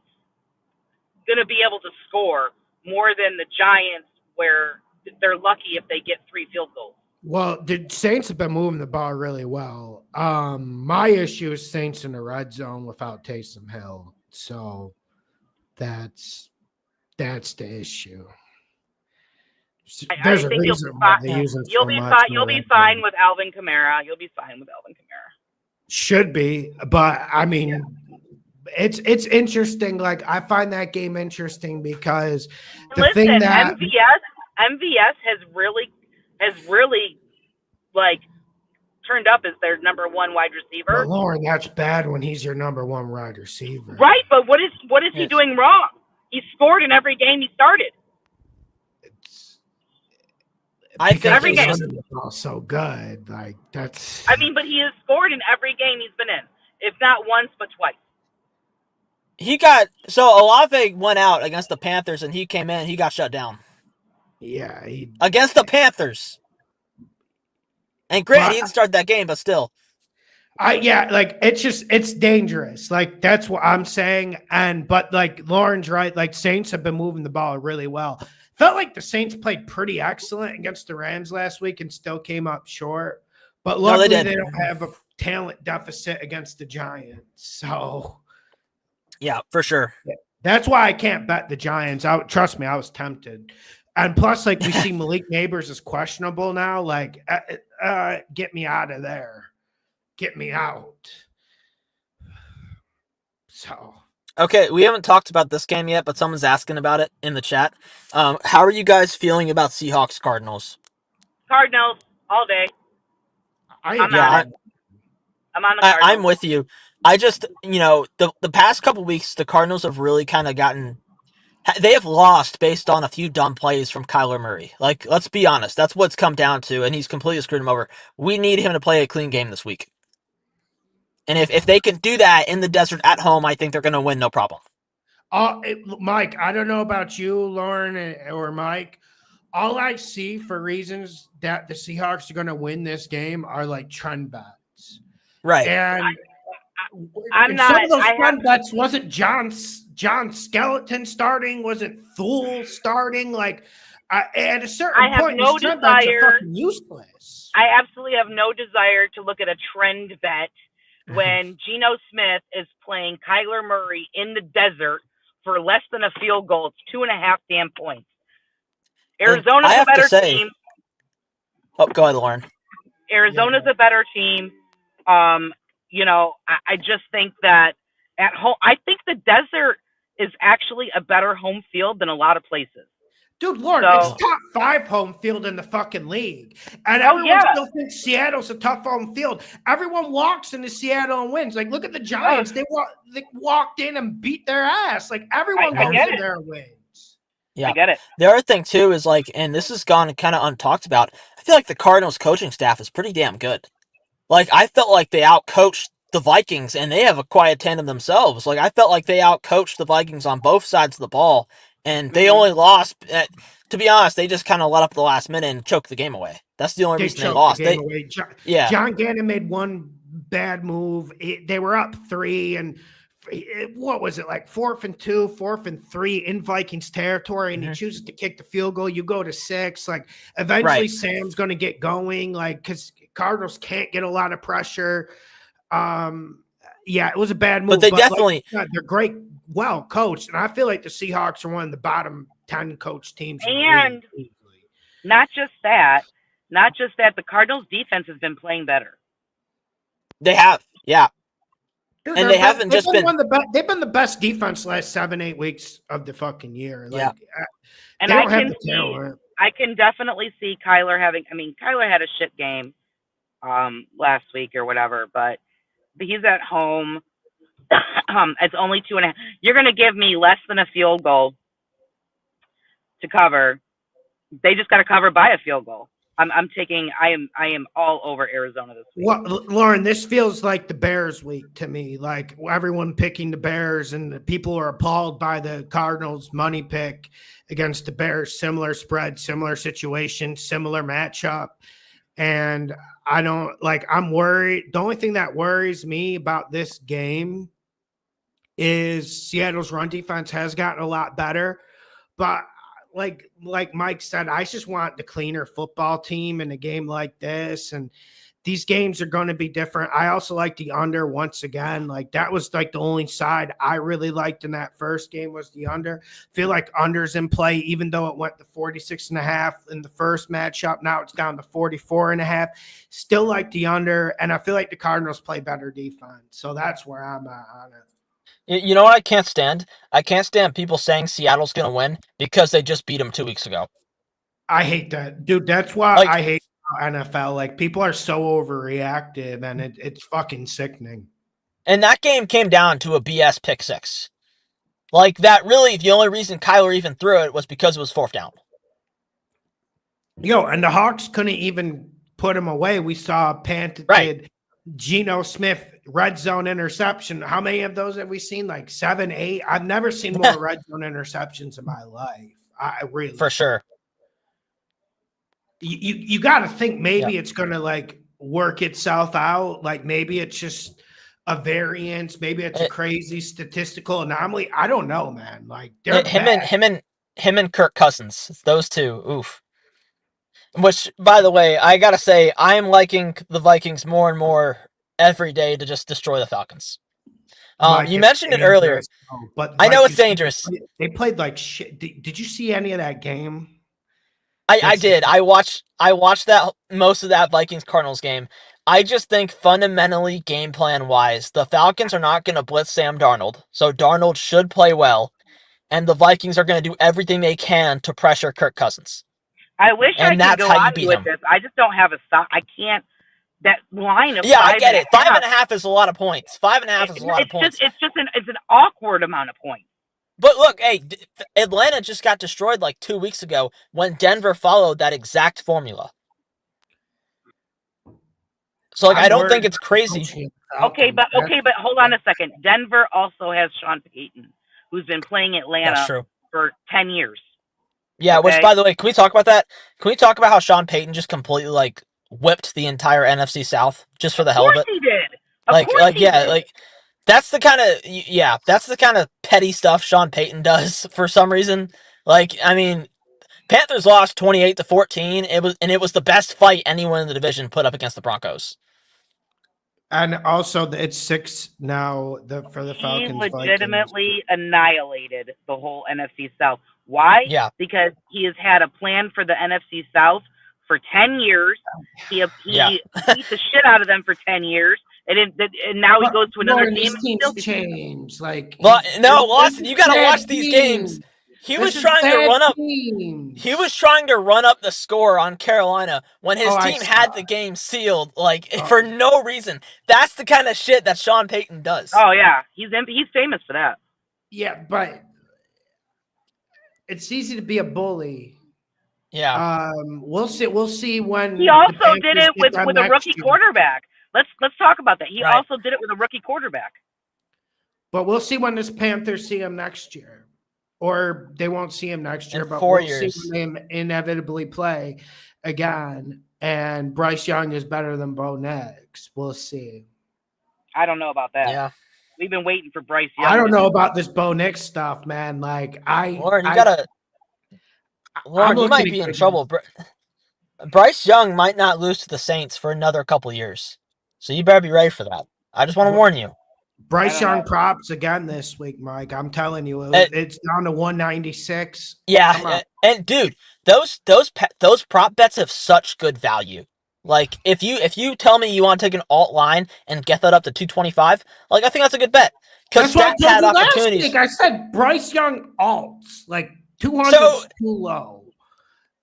going to be able to score more than the Giants, where they're lucky if they get 3 field goals. Well, the Saints have been moving the ball really well. My issue is Saints in the red zone without Taysom Hill. So that's the issue. There's a reason why they use him so much. You'll be fine with Alvin Kamara. Should be, but I mean, it's interesting. Like, I find that game interesting because thing that MVS has really like turned up as their number 1 wide receiver. But Lauren, that's bad when he's your number 1 wide receiver. Right, but what is he doing wrong? He scored in every game he started. I think every game the ball so good. Like, that's. I mean, but he has scored in every game he's been in, if not once, but twice. Olave went out against the Panthers and he came in. He got shut down. Yeah, against the Panthers. And granted, he didn't start that game, but still. It's dangerous. Like, that's what I'm saying. But like Lauren's right. Like, Saints have been moving the ball really well. Felt like the Saints played pretty excellent against the Rams last week and still came up short. But luckily, they don't have a talent deficit against the Giants. So, yeah, for sure. That's why I can't bet the Giants. Trust me, I was tempted. And plus, like, we see Malik Neighbors is questionable now. Like, get me out of there. Get me out. So. Okay, we haven't talked about this game yet, but someone's asking about it in the chat. How are you guys feeling about Seahawks Cardinals? Cardinals all day. I'm on the Cardinals. I'm with you. I just, the past couple weeks, the Cardinals have really kind of they have lost based on a few dumb plays from Kyler Murray. Like, let's be honest. That's what's come down to, and he's completely screwed him over. We need him to play a clean game this week. And if they can do that in the desert at home, I think they're going to win no problem. Mike, I don't know about you, Lauren, or Mike. All I see for reasons that the Seahawks are going to win this game are like trend bets. Right. And I'm not. Some of those trend bets wasn't John Skeleton starting, wasn't Thule starting. Like, at a certain point, no trend bets are fucking useless. I absolutely have no desire to look at a trend bet when Geno Smith is playing Kyler Murray in the desert for less than a field goal. It's 2.5 damn points. Arizona's a better team. Oh, go ahead, Lauren. Arizona's a better team. I just think that at home, I think the desert is actually a better home field than a lot of places. Dude, Lauren, So- it's top 5 home field in the fucking league. And everyone still thinks Seattle's a tough home field. Everyone walks into Seattle and wins. Like, look at the Giants. They walked in and beat their ass. Like, everyone goes in there and wins. Yeah. I get it. The other thing, too, is like, and this has gone kind of untalked about, I feel like the Cardinals coaching staff is pretty damn good. Like, I felt like they outcoached the Vikings, and they have a quiet tandem themselves. Like, I felt like they outcoached the Vikings on both sides of the ball, and they only lost. To be honest, they just kind of let up the last minute and choked the game away. That's the only reason they lost. John Gannon made one bad move. They were up 3, and what was it, like 4th and 2, 4th and 3 in Vikings territory, and he chooses to kick the field goal. You go to 6. Like, eventually Sam's going to get going, like, because Cardinals can't get a lot of pressure. It was a bad move. But they definitely they're great, well coached, and I feel like the Seahawks are one of the bottom 10 coach teams. And not just that, the Cardinals defense has been playing better. They have, yeah. Dude, and they've been they've been the best defense last 7-8 weeks of the fucking year. Like, and I can definitely see Kyler having. I mean, Kyler had a shit game last week or whatever, but he's at home. It's only 2.5. You're going to give me less than a field goal to cover. They just got to cover by a field goal. I am all over Arizona this week. Well, Lauren, this feels like the Bears week to me. Like, everyone picking the Bears, and the people are appalled by the Cardinals money pick against the Bears. Similar spread, similar situation, similar matchup. And I'm worried. The only thing that worries me about this game is Seattle's run defense has gotten a lot better, but like Mike said, I just want the cleaner football team in a game like this. And these games are going to be different. I also like the under once again. Like, that was like the only side I really liked in that first game was the under. Feel like under's in play, even though it went to 46.5 in the first matchup. Now it's down to 44.5. Still like the under. And I feel like the Cardinals play better defense. So that's where I'm at on it. You know what I can't stand? I can't stand people saying Seattle's going to win because they just beat them 2 weeks ago. I hate that. Dude, that's why I hate NFL. Like, people are so overreactive, and it's fucking sickening. And that game came down to a BS pick 6. Like, that really, the only reason Kyler even threw it was because it was 4th down. And the Hawks couldn't even put him away. We saw patented Geno Smith red zone interception. How many of those have we seen? Like 7, 8? I've never seen more red zone interceptions in my life. I really. For sure. You got to think maybe it's going to like work itself out. Like, maybe it's just a variance. Maybe it's a crazy statistical anomaly. I don't know, man. Like, him and Kirk Cousins, those two. Oof. Which, by the way, I gotta say, I'm liking the Vikings more and more every day to just destroy the Falcons. You mentioned it earlier, but I know it's dangerous. They played like shit. Did you see any of that game? I did. I watched that most of that Vikings Cardinals game. I just think fundamentally, game plan wise, the Falcons are not going to blitz Sam Darnold, so Darnold should play well, and the Vikings are going to do everything they can to pressure Kirk Cousins. I wish I could go on with this. I just don't have I can't. That line of I get it. 5.5 is a lot of points. 5.5 is a lot of points. It's an awkward amount of points. But look, hey, Atlanta just got destroyed like 2 weeks ago when Denver followed that exact formula. So like, I don't think it's crazy. Okay, but hold on a second. Denver also has Sean Payton, who's been playing Atlanta for 10 years. Yeah, which, by the way, can we talk about that? Can we talk about how Sean Payton just completely, like, whipped the entire NFC South just for the hell of it? Of course he did. Like, that's the kind of petty stuff Sean Payton does for some reason. Like, I mean, Panthers lost 28-14. It was the best fight anyone in the division put up against the Broncos. And also, it's 6 now for the Falcons. He legitimately annihilated the whole NFC South. Why? Yeah. Because he has had a plan for the NFC South for 10 years. He beat the shit out of them for 10 years. And now he goes to another team. These teams change. Like, Lawson, you got to watch these games. He This was is trying to bad run up. teams. He was trying to run up the score on Carolina when his I team saw had the it. game sealed, for no reason. That's the kind of shit that Sean Payton does. Oh yeah, he's famous for that. Yeah, but it's easy to be a bully. Yeah. We'll see. We'll see when He the also did Panthers it get done with a next rookie year. quarterback. Let's talk about that. He Right. also did it with a rookie quarterback. But we'll see when this Panthers see him next year. Or they won't see him next year, In but 4 we'll years. see when they inevitably play again. And Bryce Young is better than Bo Nix. We'll see. I don't know about that. Yeah. We've been waiting for Bryce Young. I don't know about this Bo Nix stuff, man. Like Lauren, I'm you might looking be in at trouble. Bryce Young might not lose to the Saints for another couple years. So you better be ready for that. I just want to warn you. Bryce I don't Young know. props again this week, Mike. I'm telling you, it's down to 196. Yeah, and dude, those prop bets have such good value. Like if you tell me you want to take an alt line and get that up to 225, like I think that's a good bet. Because That's what I had told you last opportunities. week. I said Bryce Young alts, like 200 is too low.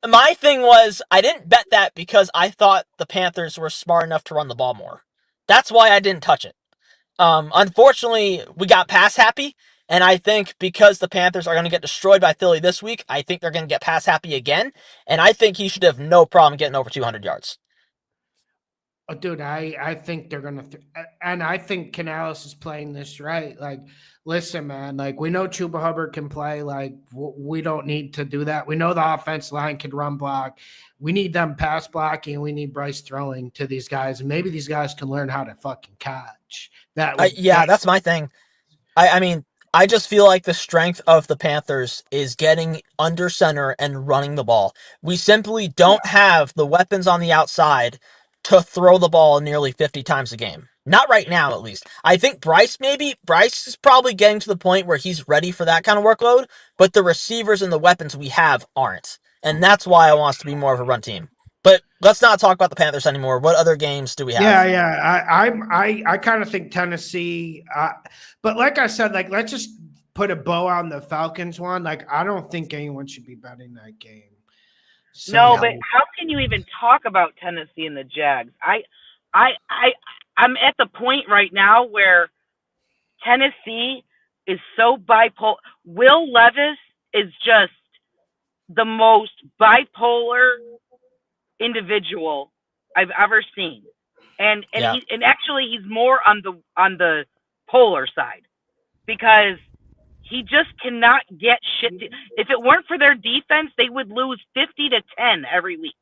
My thing was I didn't bet that because I thought the Panthers were smart enough to run the ball more. That's why I didn't touch it. Unfortunately, we got pass happy, and I think because the Panthers are going to get destroyed by Philly this week, I think they're going to get pass happy again, and I think he should have no problem getting over 200 yards. Oh, dude, I think they're going to and I think Canales is playing this right. Like, listen, man, like we know Chuba Hubbard can play. Like, we don't need to do that. We know the offense line can run block. We need them pass blocking. We need Bryce throwing to these guys. And maybe these guys can learn how to fucking catch. That's my thing. I mean, I just feel like the strength of the Panthers is getting under center and running the ball. We simply don't have the weapons on the outside to throw the ball nearly 50 times a game. Not right now, at least. I think Bryce is probably getting to the point where he's ready for that kind of workload, but the receivers and the weapons we have aren't. And that's why I want us to be more of a run team. But let's not talk about the Panthers anymore. What other games do we have? I kind of think Tennessee, but like I said, like let's just put a bow on the Falcons one. Like I don't think anyone should be betting that game. So, no, but how can you even talk about Tennessee and the Jags? I'm at the point right now where Tennessee is so bipolar. Will Levis is just the most bipolar individual I've ever seen, and actually he's more on the polar side because he just cannot get shit. If it weren't for their defense, they would lose 50-10 every week.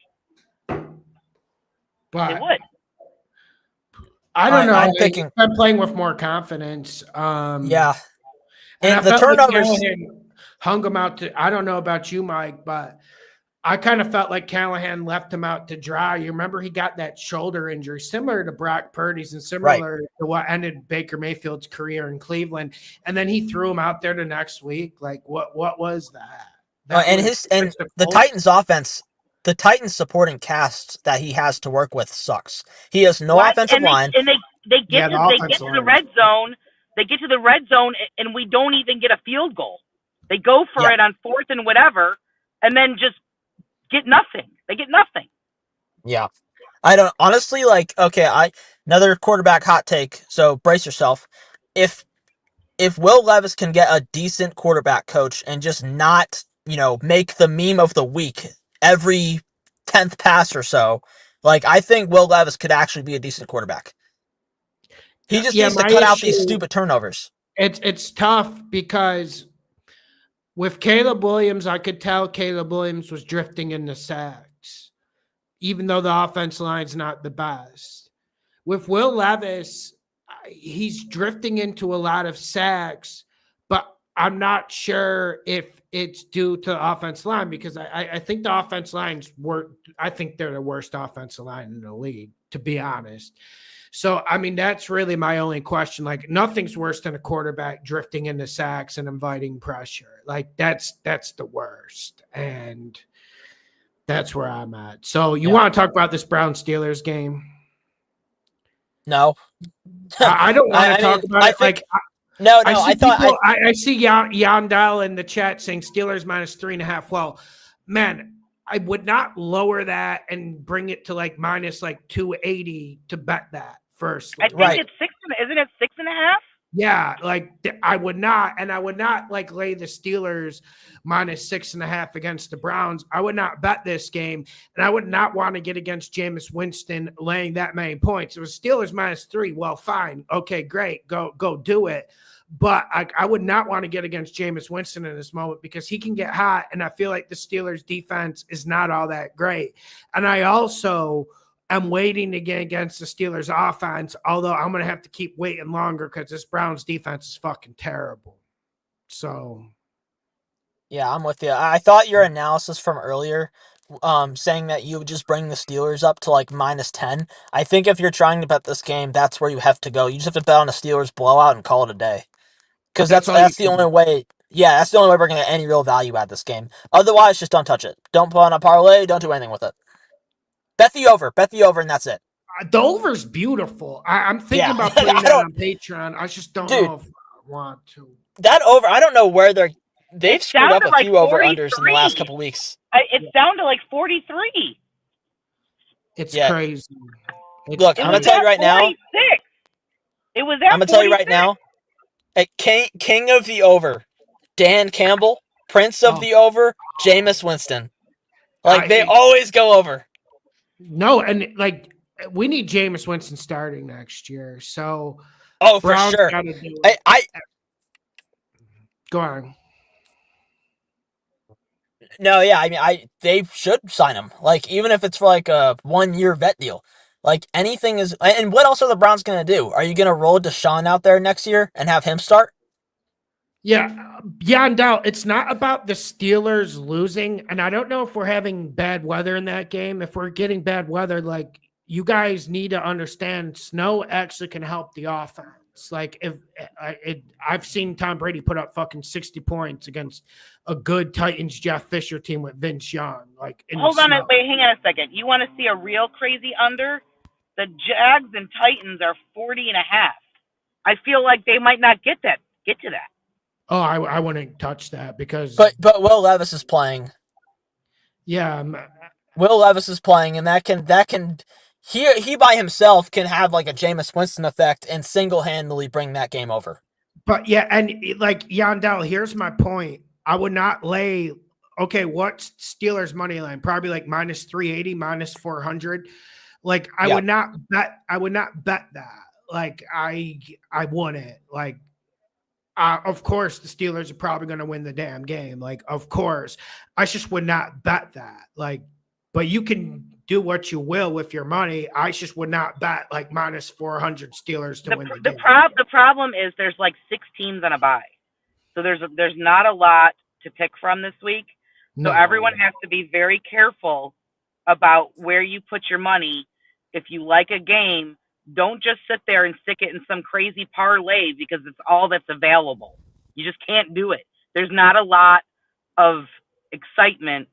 But they would. I don't know. I'm playing with more confidence. Yeah, and the turnovers hung him out to. I don't know about you, Mike, but I kind of felt like Callahan left him out to dry. You remember he got that shoulder injury, similar to Brock Purdy's and similar to what ended Baker Mayfield's career in Cleveland. And then he threw him out there the next week. Like, what was that? The Titans offense, the Titans supporting cast that he has to work with sucks. He has no offensive line. And they get to the red zone. They get to the red zone, and we don't even get a field goal. They go for it on fourth and whatever, and then just get nothing. They get nothing. Yeah. I don't honestly another quarterback hot take. So brace yourself. If Will Levis can get a decent quarterback coach and just not, make the meme of the week every 10th pass or so, I think Will Levis could actually be a decent quarterback. He just needs to cut out these stupid turnovers. It's tough because with Caleb Williams, I could tell Caleb Williams was drifting into sacks, even though the offense line's not the best. With Will Levis, he's drifting into a lot of sacks, but I'm not sure if it's due to the offense line because I think the offense lines I think they're the worst offensive line in the league, to be honest. So, I mean, that's really my only question. Like, nothing's worse than a quarterback drifting into sacks and inviting pressure. Like, that's the worst. And that's where I'm at. So, you want to talk about this Browns-Steelers game? No. I don't want to talk about it. No, I see Yandel in the chat saying Steelers minus 3.5. Well, man, I would not lower that and bring it to like minus like 280 to bet that first. I think it's 6. Isn't it 6.5? Yeah, like I would not like lay the Steelers minus 6.5 against the Browns. I would not bet this game, and I would not want to get against Jameis Winston laying that many points. It was Steelers minus 3. Well, fine, okay, great, go do it. But I would not want to get against Jameis Winston in this moment because he can get hot, and I feel like the Steelers' defense is not all that great. And I also I'm waiting to get against the Steelers offense, although I'm going to have to keep waiting longer because this Browns defense is fucking terrible. So. Yeah, I'm with you. I thought your analysis from earlier, saying that you would just bring the Steelers up to like minus 10. I think if you're trying to bet this game, that's where you have to go. You just have to bet on the Steelers blowout and call it a day. Because that's the only way. Yeah, that's the only way we're going to get any real value out of this game. Otherwise, just don't touch it. Don't put on a parlay. Don't do anything with it. Bet the over, and that's it. The over's beautiful. I'm thinking about putting that on Patreon. I just don't know if I want to. That over, I don't know where they've screwed up a few over-unders in the last couple weeks. It's down to like 43. It's crazy. Look, I'm going to tell you right now. It was at 46. I'm going to tell you right now. King of the over, Dan Campbell. Prince of the over, Jameis Winston. Like, they always go over. No, and like we need Jameis Winston starting next year. So for sure. Go on. No, yeah, I mean they should sign him. Like, even if it's for like a 1-year vet deal. Like, anything is. And what else are the Browns gonna do? Are you gonna roll Deshaun out there next year and have him start? Yeah, beyond doubt. It's not about the Steelers losing, and I don't know if we're having bad weather in that game. If we're getting bad weather, like, you guys need to understand, snow actually can help the offense. Like, I've seen Tom Brady put up fucking 60 points against a good Titans Jeff Fisher team with Vince Young. Like, hold on, wait, hang on a second. You want to see a real crazy under? The Jags and Titans are 40.5. I feel like they might not get to that. Oh, I wouldn't touch that because. But Will Levis is playing. Yeah, Will Levis is playing, and that can he by himself can have like a Jameis Winston effect and single-handedly bring that game over. But yeah, and like Yandel, here's my point. I would not lay. Okay, what's Steelers money line? Probably like minus 380, minus 400. Like I would not bet. I would not bet that. Like I wouldn't. Like. Of course, the Steelers are probably going to win the damn game. Like, of course. I just would not bet that. Like, but you can do what you will with your money. I just would not bet like minus 400 Steelers to win the game. The problem is there's like 6 teams on a bye. So there's not a lot to pick from this week. So everyone has to be very careful about where you put your money. If you like a game, don't just sit there and stick it in some crazy parlay because it's all that's available. You just can't do it. There's not a lot of excitement.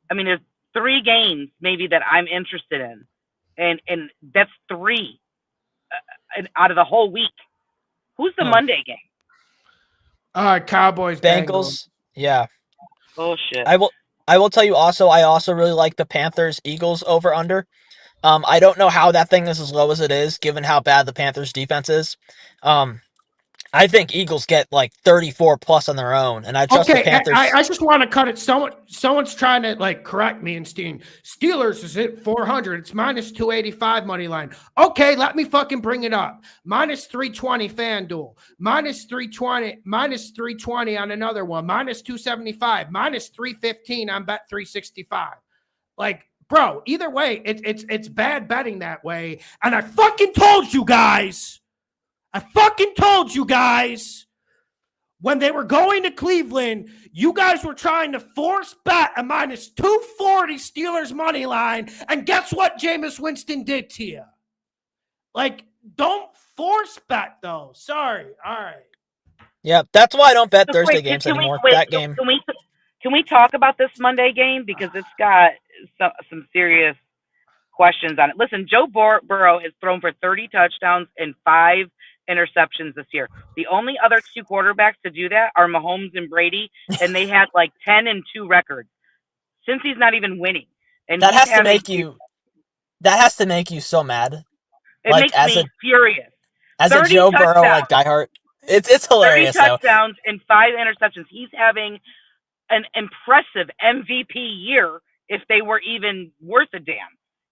I mean, there's 3 games maybe that I'm interested in, and that's 3 out of the whole week. Who's the Monday game? Cowboys, Bengals. Yeah. Bullshit. I will tell you also. I also really like the Panthers Eagles over under. I don't know how that thing is as low as it is, given how bad the Panthers defense is. I think Eagles get like 34 plus on their own, and I trust the Panthers. I just want to cut it. Someone's trying to like correct me and Steelers is at 400. It's minus 285 money line. Okay, let me fucking bring it up. Minus 320 FanDuel. Minus 320 on another one. Minus 275. Minus 315 on Bet 365. Like, bro, either way, it's bad betting that way. And I fucking told you guys. When they were going to Cleveland, you guys were trying to force bet a minus 240 Steelers money line. And guess what Jameis Winston did to you? Like, don't force bet, though. Sorry. All right. Yeah, that's why I don't bet Thursday games anymore. Game. Can we talk about this Monday game? Because it's got some serious questions on it. Listen, Joe Burrow has thrown for 30 touchdowns in 5 interceptions this year. The only other two quarterbacks to do that are Mahomes and Brady, and they had like 10-2 records. Since he's not even winning, and That he's has to having, make you. That has to make you so mad. it Like makes me furious. as a 30 Joe Burrow touchdowns, diehard. It's 30 hilarious though. touchdowns and 5 interceptions. He's having an impressive MVP year if they were even worth a damn.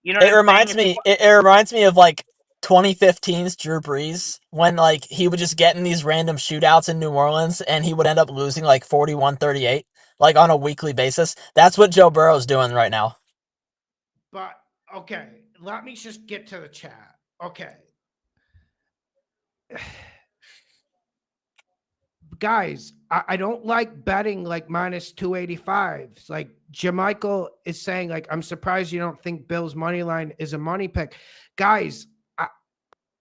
You know what I'm saying? It reminds me of like 2015's Drew Brees when like he would just get in these random shootouts in New Orleans and he would end up losing like 41-38 like on a weekly basis. That's what Joe Burrow's doing right now. But okay, let me just get to the chat. Okay. Guys, I don't like betting like minus 285s. Like Jamichael is saying, like, I'm surprised you don't think Bill's money line is a money pick. Guys,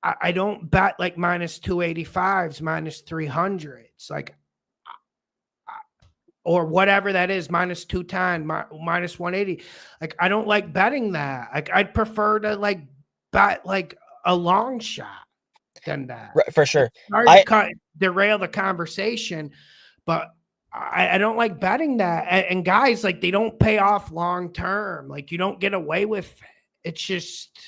I don't bet like minus 285s, minus 300s, like, or whatever that is, minus 210, minus 180. Like, I don't like betting that. Like, I'd prefer to like bet like a long shot than that. Right, for sure. Sorry to derail the conversation, but I don't like betting that. And guys, like, they don't pay off long term. Like, you don't get away with it. It's just,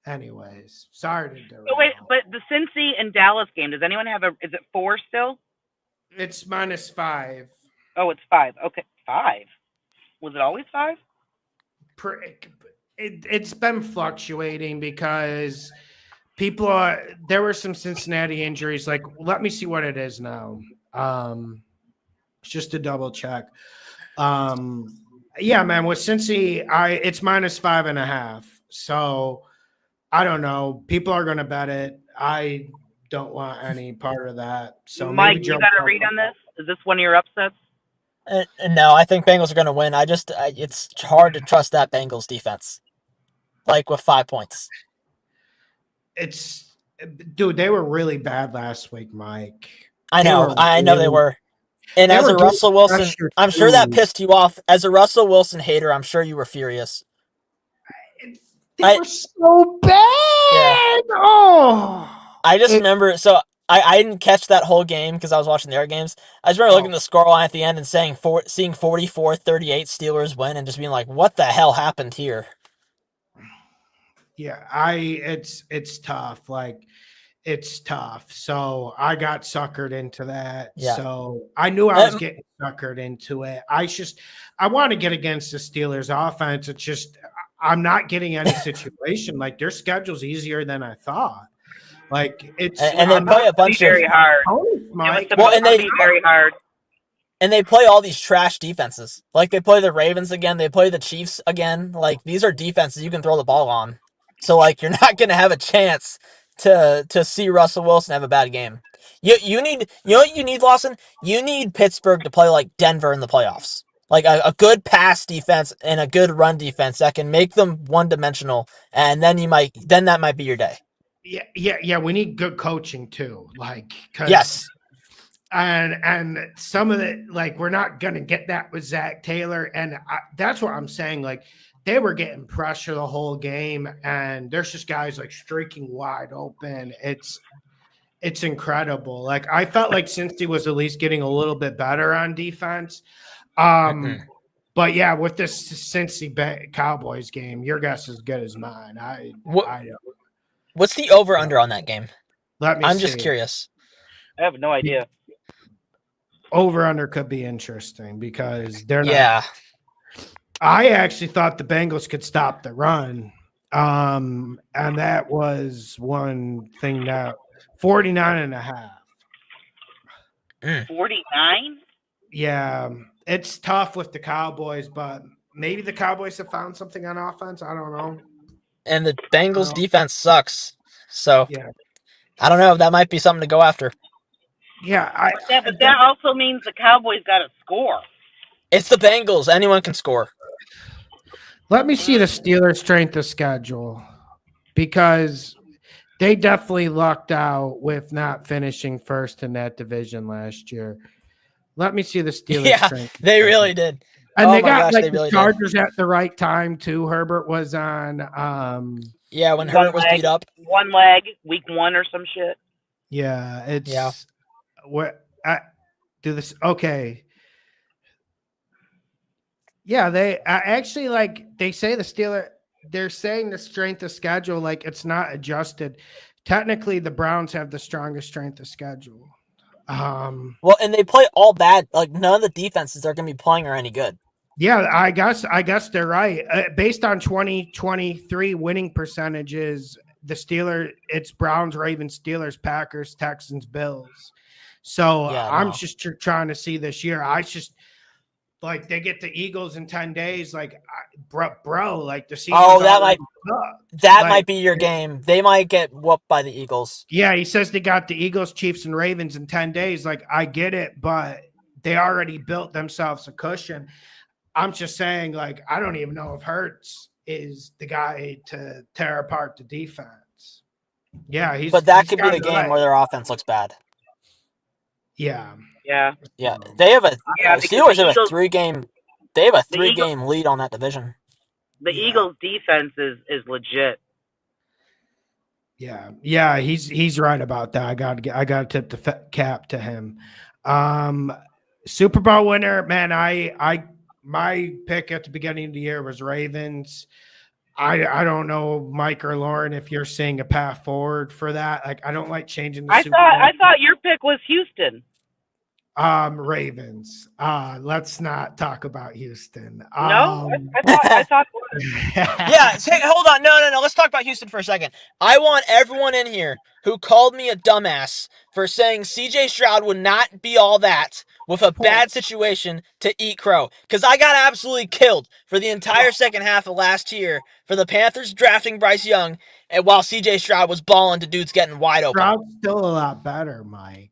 anyways. Sorry to derail. Oh, wait, but the Cincy and Dallas game, does anyone have is it 4 still? It's minus 5. Oh, it's 5. Okay, 5. Was it always 5? It's been fluctuating because there were some Cincinnati injuries. Like, let me see what it is now. Just to double check. Yeah, man, with Cincy, it's minus 5.5. So I don't know. People are going to bet it. I don't want any part of that. So Mike, maybe you got a read on this? Is this one of your upsets? No, I think Bengals are going to win. It's hard to trust that Bengals defense. Like with 5 points. Dude, they were really bad last week, Mike. I know they were. And as a Russell Wilson, I'm sure that pissed you off. As a Russell Wilson hater, I'm sure you were furious. They were so bad. Yeah. Oh, I just remember. So I didn't catch that whole game because I was watching the other games. I just remember looking at the scoreline at the end and seeing 44-38 Steelers win and just being like, "What the hell happened here?" Yeah, it's tough. Like, it's tough. So I got suckered into that. Yeah. So I knew I was getting suckered into it. I want to get against the Steelers offense. It's just I'm not getting any situation. Like, their schedule's easier than I thought. Like, it's and they play a bunch of very hard. Mike. And they very hard. And they play all these trash defenses. Like, they play the Ravens again. They play the Chiefs again. Like, these are defenses you can throw the ball on. So, like, you're not going to have a chance to see Russell Wilson have a bad game. You know what you need, Lawson? You need Pittsburgh to play like Denver in the playoffs. Like a good pass defense and a good run defense that can make them one-dimensional, and then that might be your day. Yeah. We need good coaching too. Like, yes. And some of it, like, we're not going to get that with Zach Taylor. And that's what I'm saying. Like, they were getting pressure the whole game, and there's just guys like streaking wide open. It's incredible. Like, I felt like Cincy was at least getting a little bit better on defense. But yeah, with this Cincy Cowboys game, your guess is as good as mine. I don't. What's the over under on that game? I'm just curious. I have no idea. Over under could be interesting because they're not. Yeah. I actually thought the Bengals could stop the run. And that was one thing that 49.5. 49? Yeah. It's tough with the Cowboys, but maybe the Cowboys have found something on offense. I don't know. And the Bengals defense sucks. So yeah. I don't know. That might be something to go after. Yeah. But that also means the Cowboys got to score. It's the Bengals. Anyone can score. Let me see the Steelers' strength of schedule, because they definitely lucked out with not finishing first in that division last year. Let me see the Steelers' strength. They really did. And they got the Chargers at the right time too. Herbert was on Yeah, when Hurt was beat up. One leg, week 1 or some shit. Yeah, it's what I do this. Okay. Yeah, they actually they say the Steelers. They're saying the strength of schedule, like it's not adjusted. Technically, the Browns have the strongest strength of schedule. Well, and they play all bad. Like none of the defenses they're going to be playing are any good. Yeah, I guess they're right. Based on 2023 winning percentages, the Steelers, it's Browns, Ravens, Steelers, Packers, Texans, Bills. So I'm just trying to see this year. I just they get the Eagles in 10 days. Bro, like the season. Oh, that might be your game. They might get whooped by the Eagles. Yeah, he says they got the Eagles, Chiefs, and Ravens in 10 days. Like, I get it, but they already built themselves a cushion. I'm just saying, I don't even know if Hurts is the guy to tear apart the defense. Yeah, but that could be the game where their offense looks bad. Yeah. Yeah. Yeah. They have the Steelers have a 3-game. They have a 3-game lead on that division. The Eagles' defense is legit. Yeah, he's right about that. I got to tip the cap to him. Super Bowl winner, man. My pick at the beginning of the year was Ravens. I don't know, Mike or Lauren, if you're seeing a path forward for that. I don't like changing the Super Bowl. I thought your pick was Houston. Ravens. Let's not talk about Houston. No, I thought. Yeah, hold on. No. Let's talk about Houston for a second. I want everyone in here who called me a dumbass for saying CJ Stroud would not be all that with a bad situation to eat crow. Because I got absolutely killed for the entire second half of last year for the Panthers drafting Bryce Young, and while CJ Stroud was balling to dudes getting wide open. Stroud's still a lot better, Mike.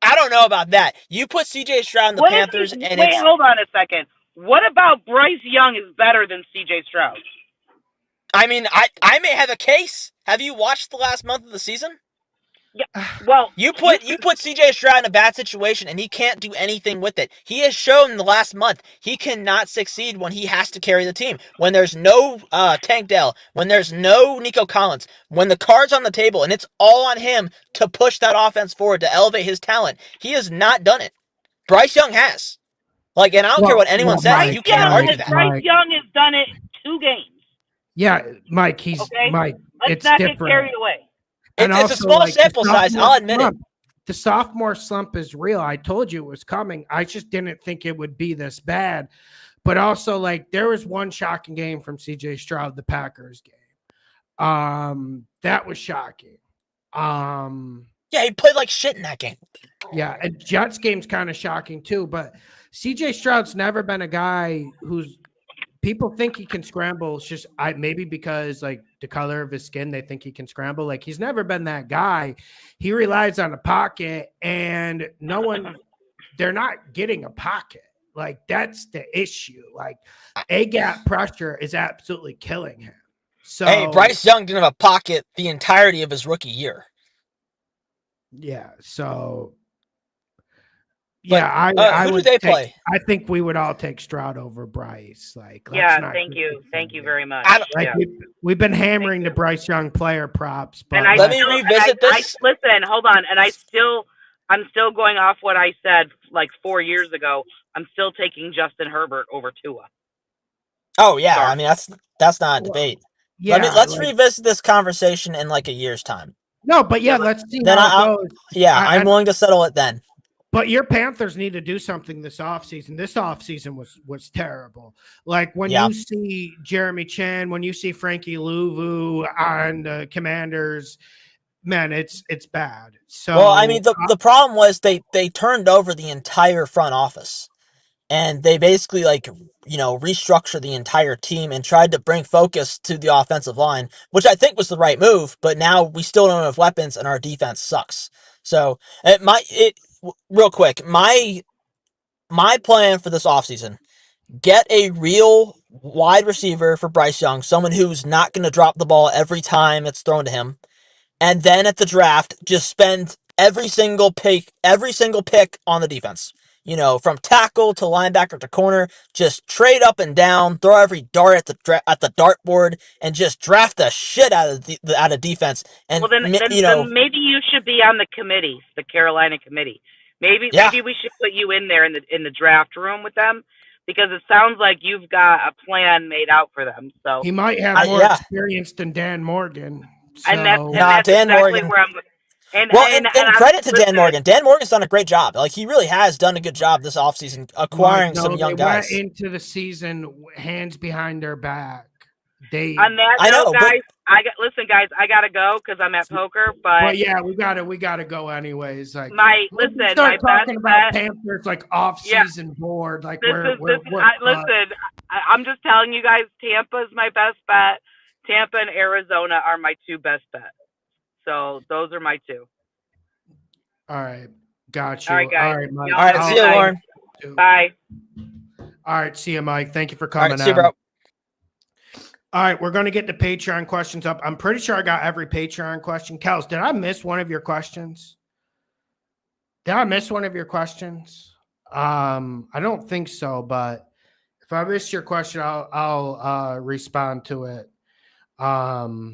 I don't know about that. You put CJ Stroud in the Panthers, hold on a second. What about Bryce Young is better than CJ Stroud? I mean, I may have a case. Have you watched the last month of the season? Yeah. Well, you put CJ Stroud in a bad situation, and he can't do anything with it. He has shown in the last month he cannot succeed when he has to carry the team. When there's no Tank Dell, when there's no Nico Collins, when the card's on the table, and it's all on him to push that offense forward, to elevate his talent, he has not done it. Bryce Young has. And I don't care what anyone says, you can't argue that. Bryce Young has done it 2 games. Yeah, Mike, Mike. Let's not get carried away. It's a small sample size, I'll admit it. The sophomore slump is real. I told you it was coming. I just didn't think it would be this bad. But also, there was one shocking game from CJ Stroud, the Packers game. That was shocking. Yeah, he played like shit in that game. Yeah, and Jets game's kind of shocking too. But CJ Stroud's never been a guy who's people think he can scramble. It's just maybe because the color of his skin, they think he can scramble. He's never been that guy. He relies on a pocket, and they're not getting a pocket. That's the issue. A-gap pressure is absolutely killing him. So hey, Bryce Young didn't have a pocket the entirety of his rookie year. Yeah, so I who would do they play? I think we would all take Stroud over Bryce. Thank you very much. We've been hammering the Bryce Young player props, but let me revisit this. Listen, hold on, and I'm still going off what I said 4 years ago. I'm still taking Justin Herbert over Tua. Oh yeah, sorry. I mean that's not a debate. Yeah, let's revisit this conversation in a year's time. No, but let's see how it goes. Yeah, I'm willing to settle it then. But your Panthers need to do something this offseason. This offseason was terrible. When you see Jeremy Chin, when you see Frankie Louvu on the Commanders, man, it's bad. So well, I mean, the problem was they turned over the entire front office. And they basically restructured the entire team and tried to bring focus to the offensive line, which I think was the right move. But now we still don't have weapons, and our defense sucks. So real quick, my plan for this offseason: get a real wide receiver for Bryce Young, someone who's not going to drop the ball every time it's thrown to him, and then at the draft, just spend every single pick on the defense. from tackle to linebacker to corner, just trade up and down, throw every dart at the dartboard, and just draft the shit out of defense. And Well, then maybe you should be on the committee, the Carolina committee. Maybe we should put you in there in the draft room with them, because it sounds like you've got a plan made out for them. So he might have more experience than Dan Morgan. So. And that's Dan exactly Morgan. where I'm. And credit to Dan Morgan. Dan Morgan's done a great job. Like, he really has done a good job this offseason acquiring some young guys. They went into the season hands behind their back. On that note, guys, listen, guys, I gotta go because I'm at poker. But yeah, we gotta go anyways. Like, listen, start talking about Panthers like off-season board. Like, listen, I'm just telling you guys, Tampa's my best bet. Tampa and Arizona are my two best bets. So those are my two. All right, got you. All right, guys. All right, see you, Lauren. Bye. All right, see you, Mike. Thank you for coming. All right, see you, bro. All right, we're going to get the Patreon questions up. I'm pretty sure I got every Patreon question. Kels, did I miss one of your questions? I don't think so, but if I missed your question, I'll respond to it. I'll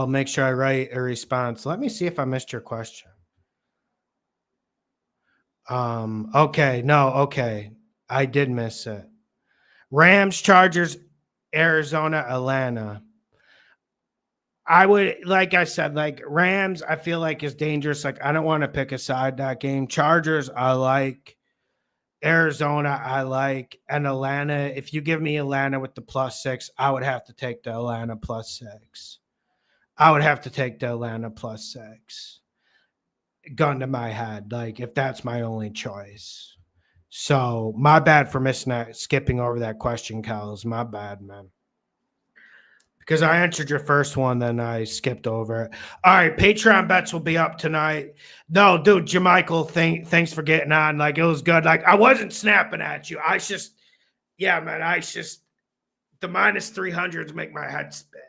make sure I write a response. Let me see if I missed your question. Okay. I did miss it. Rams, Chargers, Arizona, Atlanta. I would, like I said, like Rams, I feel like is dangerous. Like, I don't want to pick a side that game. Chargers, I like. Arizona, I like. And Atlanta, if you give me Atlanta with the +6, I would have to take the Atlanta +6. Gun to my head, like, if that's my only choice. So my bad for skipping over that question, Kels. My bad, man. Because I answered your first one, then I skipped over it. All right, Patreon bets will be up tonight. No, dude, Jamichael, thanks for getting on. Like, it was good. Like, I wasn't snapping at you. The -300s make my head spin.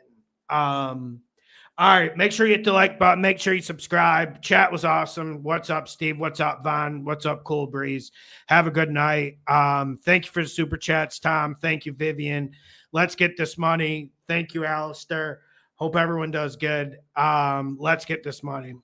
All right, make sure you hit the like button. Make sure you subscribe. Chat was awesome. What's up, Steve? What's up, Von? What's up, Cool Breeze? Have a good night. Thank you for the super chats, Tom. Thank you, Vivian. Let's get this money. Thank you, Alistair. Hope everyone does good. Let's get this money.